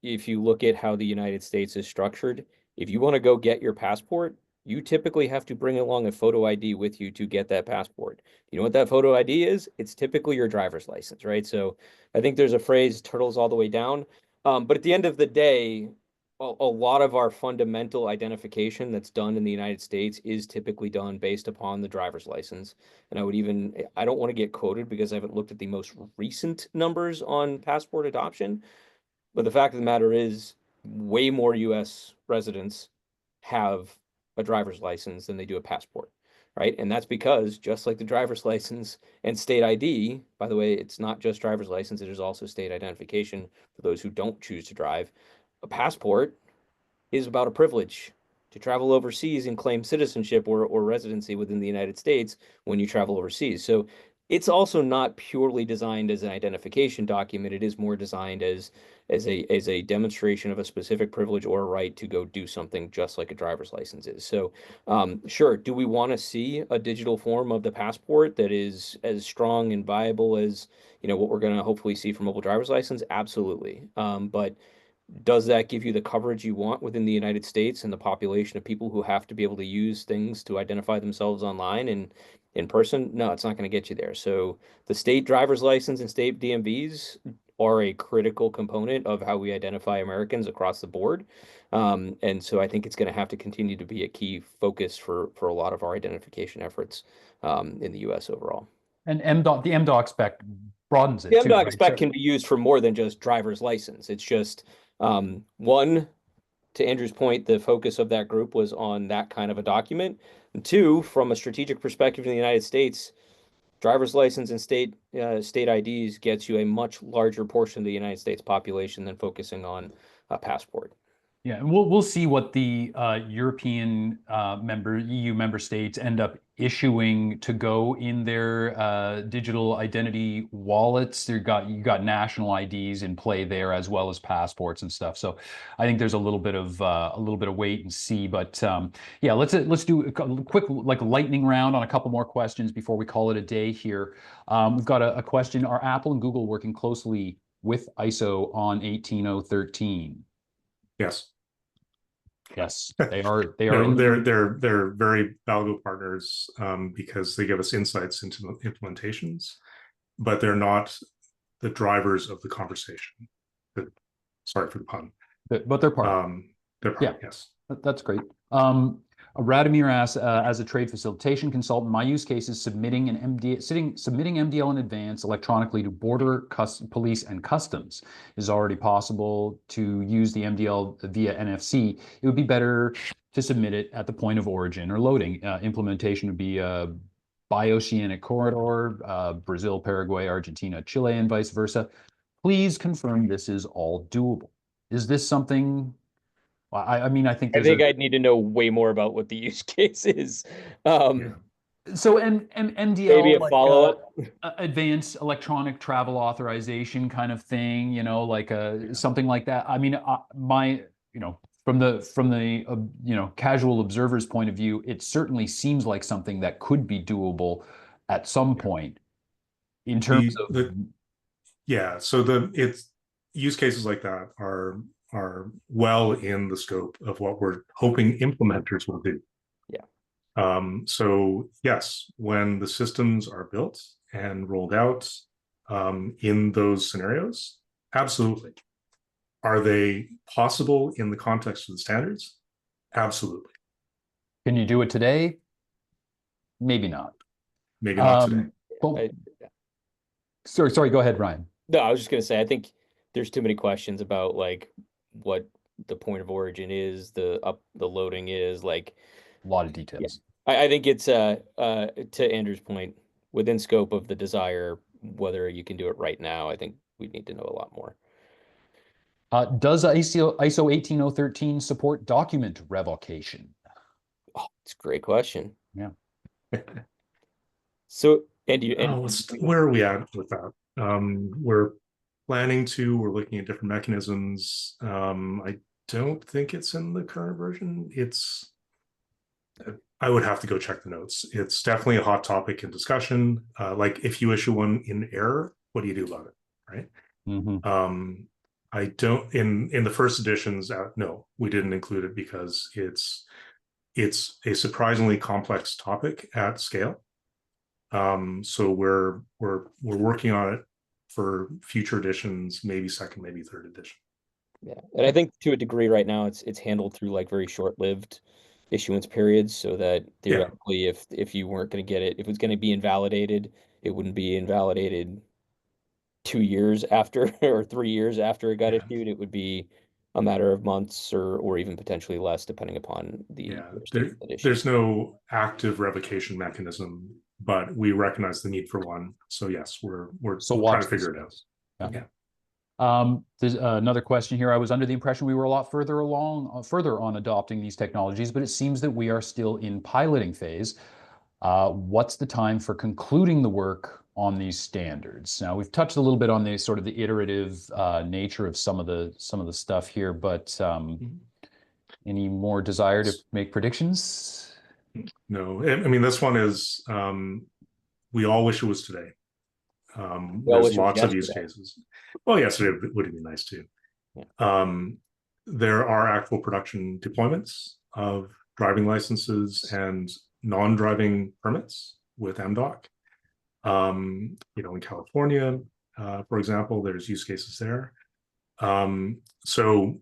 S3: if you look at how the United States is structured, if you want to go get your passport, you typically have to bring along a photo ID with you to get that passport. You know what that photo ID is? It's typically your driver's license, right? So I think there's a phrase, turtles all the way down. But at the end of the day, a lot of our fundamental identification that's done in the United States is typically done based upon the driver's license. And I don't want to get quoted because I haven't looked at the most recent numbers on passport adoption. But the fact of the matter is, way more US residents have a driver's license than they do a passport, right? And that's because just like the driver's license and state ID, by the way, it's not just driver's license, it is also state identification for those who don't choose to drive. A passport is about a privilege to travel overseas and claim citizenship or residency within the United States when you travel overseas. So it's also not purely designed as an identification document. It is more designed as a demonstration of a specific privilege or a right to go do something just like a driver's license is. So sure, do we want to see a digital form of the passport that is as strong and viable as what we're going to hopefully see for mobile driver's license? Absolutely. But does that give you the coverage you want within the United States and the population of people who have to be able to use things to identify themselves online and in person? No, it's not going to get you there. So the state driver's license and state DMVs are a critical component of how we identify Americans across the board. And so I think it's going to have to continue to be a key focus for a lot of our identification efforts in the US overall.
S1: And the MDoc spec broadens it
S3: The
S1: too,
S3: MDoc
S1: right?
S3: spec
S1: So,
S3: can be used for more than just driver's license. It's just one, to Andrew's point, the focus of that group was on that kind of a document. And two, from a strategic perspective in the United States, driver's license and state IDs gets you a much larger portion of the United States population than focusing on a passport.
S1: yeah, and we'll see what the European EU member states end up issuing to go in their digital identity wallets. You got national IDs in play there as well as passports and stuff. So I think there's a little bit of wait and see. But yeah, let's do a quick like lightning round on a couple more questions before we call it a day here. We've got a question: Are Apple and Google working closely with ISO on 18013?
S2: Yes.
S1: Yes, they are. They
S2: No,
S1: are.
S2: they're very valuable partners because they give us insights into implementations, but they're not the drivers of the conversation. Sorry for the pun.
S1: But they're part.
S2: They're part,
S1: Yeah,
S2: yes.
S1: that's great. Radomir asks, as a trade facilitation consultant, my use case is submitting MDL in advance electronically to border police and customs. It is already possible to use the MDL via NFC. It would be better to submit it at the point of origin or loading. Implementation would be a bioceanic corridor, Brazil, Paraguay, Argentina, Chile, and vice versa. Please confirm this is all doable. Is this something? I mean, I think
S3: I'd need to know way more about what the use case is.
S1: So MDL,
S3: maybe a
S1: like
S3: follow-up.
S1: Advanced Electronic Travel Authorization kind of thing, like something like that. I mean, from the casual observer's point of view, it certainly seems like something that could be doable at some point in terms of.
S2: Yeah, so it's use cases like that are well in the scope of what we're hoping implementers will do.
S3: Yeah.
S2: So yes, when the systems are built and rolled out in those scenarios, absolutely. Are they possible in the context of the standards? Absolutely.
S1: Can you do it today? Maybe not.
S2: Maybe not today.
S1: But, sorry, go ahead, Ryan.
S3: No, I was just going to say, I think there's too many questions about like what the point of origin is, the loading is, like
S1: a lot of details.
S3: Yeah. I think it's to Andrew's point, within scope of the desire, whether you can do it right now, I think we need to know a lot more.
S1: Does ISO 18013 support document revocation?
S3: Oh, it's a great question.
S1: Yeah.
S3: So,
S2: where are we at with that? We're planning to. We're looking at different mechanisms. I don't think it's in the current version. I would have to go check the notes. It's definitely a hot topic in discussion. Like if you issue one in error, what do you do about it, right?
S1: Mm-hmm.
S2: I don't in the first editions. No, we didn't include it because it's a surprisingly complex topic at scale. So we're working on it for future editions, maybe second, maybe third edition.
S3: Yeah, and I think to a degree right now it's handled through like very short-lived issuance periods, so that
S2: Yeah,
S3: theoretically, if you weren't going to get it, if it was going to be invalidated, it wouldn't be invalidated 2 years after or 3 years after it got
S2: yeah,
S3: issued. It would be a matter of months or even potentially less, depending upon the
S2: yeah.
S3: jurisdiction that issued.
S2: There's no active revocation mechanism, but we recognize the need for one. So yes, we're
S1: So
S2: trying
S1: watch
S2: to
S1: this
S2: figure it out.
S1: space. Yeah.
S2: Yeah.
S1: There's another question here. I was under the impression we were a lot further along, further on adopting these technologies, but it seems that we are still in piloting phase. What's the time for concluding the work on these standards? Now, we've touched a little bit on the sort of the iterative nature of some of the stuff here, but any more desire to make predictions?
S2: No, I mean, this one is, we all wish it was today.
S3: We all
S2: There's
S3: wish it was
S2: lots of use
S3: yesterday.
S2: cases. Well, yesterday would be nice too.
S3: Yeah.
S2: There are actual production deployments of driving licenses and non-driving permits with MDOC. In California, for example, there's use cases there. So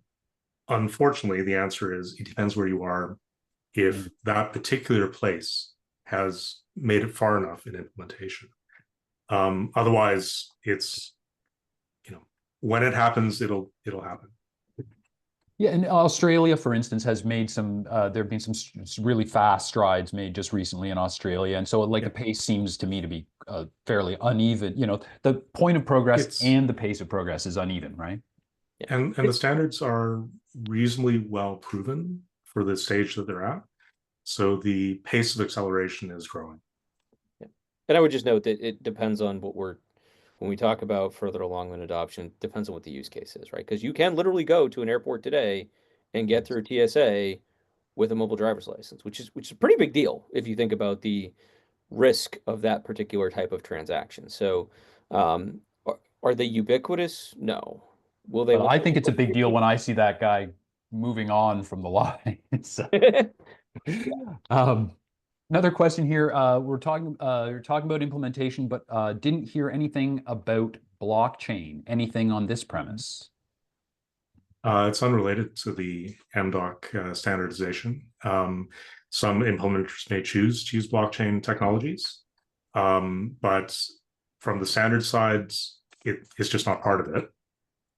S2: unfortunately, the answer is it depends where you are. If that particular place has made it far enough in implementation. Otherwise, it's, when it happens, it'll happen.
S1: Yeah, and Australia, for instance, has made some. There have been some really fast strides made just recently in Australia, and so like the pace seems to me to be fairly uneven. The point of progress and the pace of progress is uneven, right?
S3: Yeah.
S2: And the standards are reasonably well proven for the stage that they're at, so the pace of acceleration is growing.
S3: Yeah. And I would just note that it depends on when we talk about further along in adoption, depends on what the use case is, right? Because you can literally go to an airport today and get through TSA with a mobile driver's license, which is a pretty big deal if you think about the risk of that particular type of transaction. So, are they ubiquitous? No. Will they
S1: But I
S3: limit
S1: think it's a
S3: what
S1: big deal
S3: people
S1: when I see that guy moving on from the line. So,
S3: do?
S1: another question here. We're talking about implementation, but didn't hear anything about blockchain. Anything on this premise?
S2: It's unrelated to the MDOC standardization. Some implementers may choose to use blockchain technologies, but from the standard side, it's just not part of it.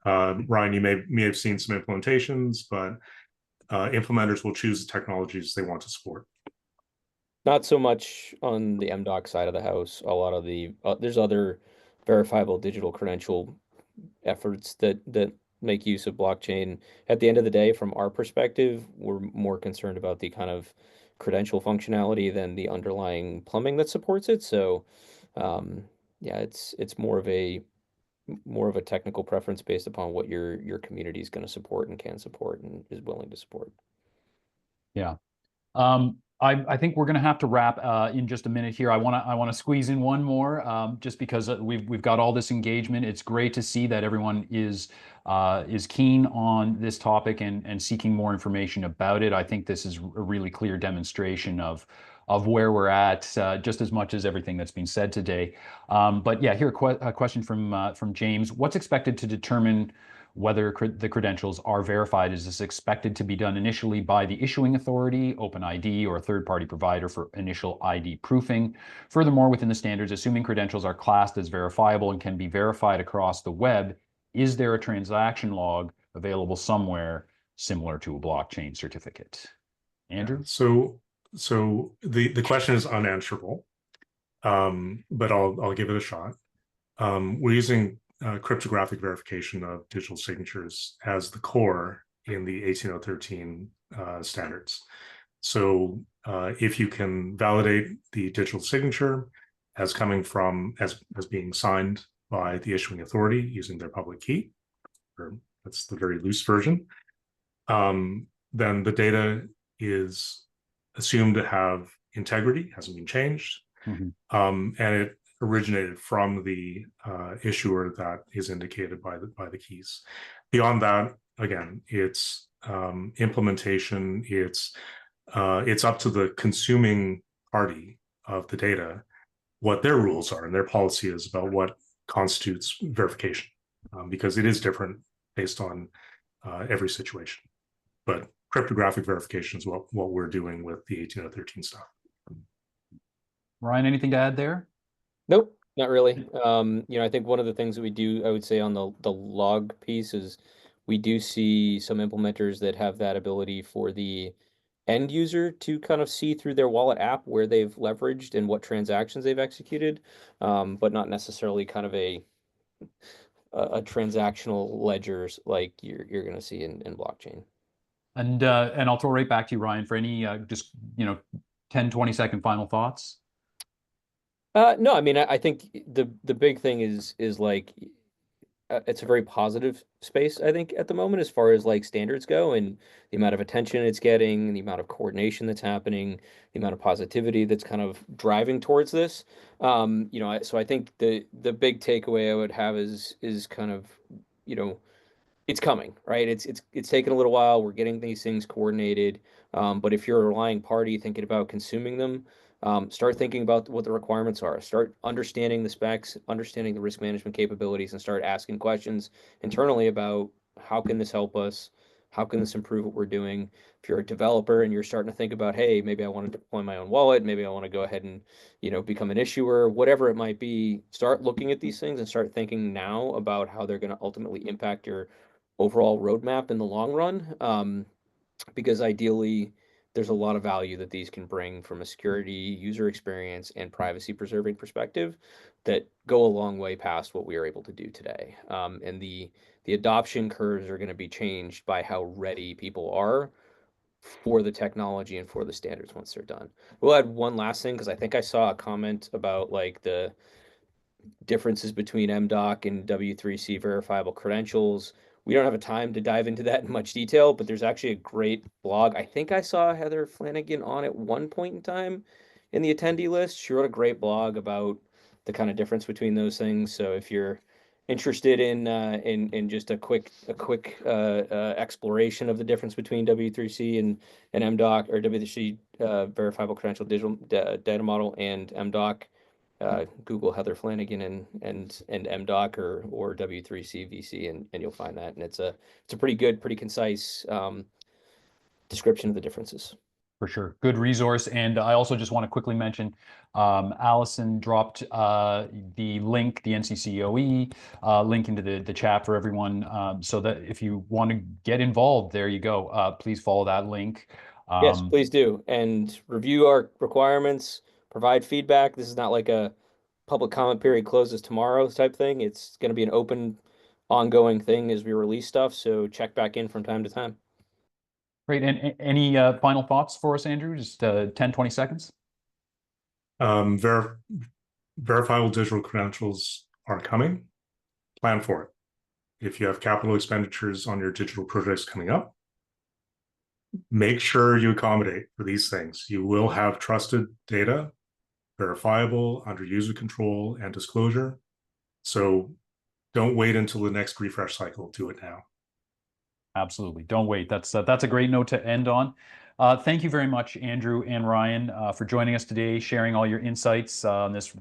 S2: Ryan, you may have seen some implementations, but implementers will choose the technologies they want to support.
S3: Not so much on the MDOC side of the house. A lot of there's other verifiable digital credential efforts that make use of blockchain. At the end of the day, from our perspective, we're more concerned about the kind of credential functionality than the underlying plumbing that supports it. So, yeah, it's more of a technical preference based upon what your community is going to support and can support and is willing to support.
S1: Yeah. I think we're going to have to wrap in just a minute here. I want to squeeze in one more, just because we've got all this engagement. It's great to see that everyone is keen on this topic and seeking more information about it. I think this is a really clear demonstration of where we're at, just as much as everything that's been said today. But yeah, here a question from James. What's expected to determine whether the credentials are verified? Is this expected to be done initially by the issuing authority, OpenID, or a third-party provider for initial ID proofing? Furthermore, within the standards, assuming credentials are classed as verifiable and can be verified across the web, is there a transaction log available somewhere similar to a blockchain certificate? Andrew?
S2: Yeah, so the question is unanswerable, but I'll give it a shot. We're using cryptographic verification of digital signatures as the core in the 18013 standards. So if you can validate the digital signature as coming from as being signed by the issuing authority using their public key, or that's the very loose version, then the data is assumed to have integrity, hasn't been changed, and originated from the issuer that is indicated by the keys. Beyond that, again, it's implementation. It's up to the consuming party of the data what their rules are and their policy is about what constitutes verification, because it is different based on every situation. But cryptographic verification is what we're doing with the 18013 stuff.
S1: Ryan, anything to add there?
S3: Nope, not really. I think one of the things that we do, I would say on the log piece is we do see some implementers that have that ability for the end user to kind of see through their wallet app where they've leveraged and what transactions they've executed, but not necessarily kind of a transactional ledgers like you're going to see in blockchain.
S1: And I'll throw right back to you, Ryan, for any just 10, 20-second final thoughts.
S3: No, I mean, I think the big thing is like it's a very positive space, I think, at the moment as far as like standards go and the amount of attention it's getting, the amount of coordination that's happening, the amount of positivity that's kind of driving towards this. So I think the big takeaway I would have is kind of, it's coming, right? It's taken a little while. We're getting these things coordinated. But if you're a relying party thinking about consuming them, start thinking about what the requirements are. Start understanding the specs, understanding the risk management capabilities, and start asking questions internally about how can this help us? How can this improve what we're doing? If you're a developer and you're starting to think about, hey, maybe I want to deploy my own wallet, maybe I want to go ahead and, become an issuer, whatever it might be, start looking at these things and start thinking now about how they're going to ultimately impact your overall roadmap in the long run. Because ideally, there's a lot of value that these can bring from a security, user experience, and privacy preserving perspective that go a long way past what we are able to do today. And the adoption curves are going to be changed by how ready people are for the technology and for the standards once they're done. We'll add one last thing because I think I saw a comment about like the differences between MDoc and W3C verifiable credentials. We don't have a time to dive into that in much detail, but there's actually a great blog. I think I saw Heather Flanagan on at one point in time in the attendee list. She wrote a great blog about the kind of difference between those things. So if you're interested in just a quick exploration of the difference between W3C and MDoc, or W3C verifiable credential digital data model and MDoc, Google Heather Flanagan and MDoc or W3C VC and you'll find that. And it's a pretty good, pretty concise description of the differences.
S1: For sure. Good resource. And I also just want to quickly mention, Allison dropped the link, the NCCoE link into the chat for everyone, so that if you want to get involved, there you go. Please follow that link.
S3: Yes, please do. And review our requirements, provide feedback. This is not like a public comment period closes tomorrow type thing. It's going to be an open, ongoing thing as we release stuff. So check back in from time to time.
S1: Great. And any final thoughts for us, Andrew? Just 10, 20 seconds.
S2: Verifiable digital credentials are coming. Plan for it. If you have capital expenditures on your digital projects coming up, make sure you accommodate for these things. You will have trusted data, verifiable under user control and disclosure. So don't wait until the next refresh cycle. Do it now.
S1: Absolutely. Don't wait. That's a great note to end on. Thank you very much, Andrew and Ryan, for joining us today, sharing all your insights on this,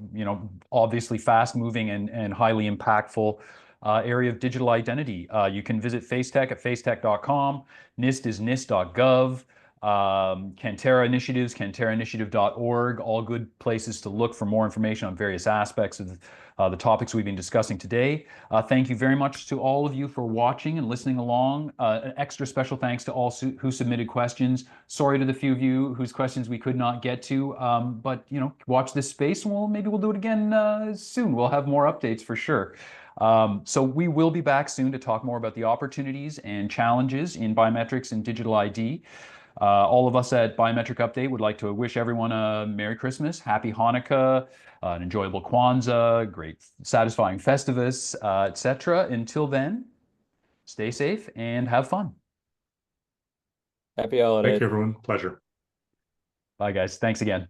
S1: obviously fast-moving and highly impactful area of digital identity. You can visit FaceTec at facetec.com. NIST is nist.gov. Kantara initiatives, kantarainitiative.org, all good places to look for more information on various aspects of the topics we've been discussing today. Thank you very much to all of you for watching and listening along. An extra special thanks to all who submitted questions. Sorry to the few of you whose questions we could not get to, but watch this space and maybe we'll do it again soon. We'll have more updates for sure. So we will be back soon to talk more about the opportunities and challenges in biometrics and digital ID. All of us at Biometric Update would like to wish everyone a Merry Christmas, Happy Hanukkah, an enjoyable Kwanzaa, great satisfying Festivus, etc. Until then, stay safe and have fun.
S3: Happy holidays.
S2: Thank you, everyone. Pleasure.
S1: Bye, guys. Thanks again.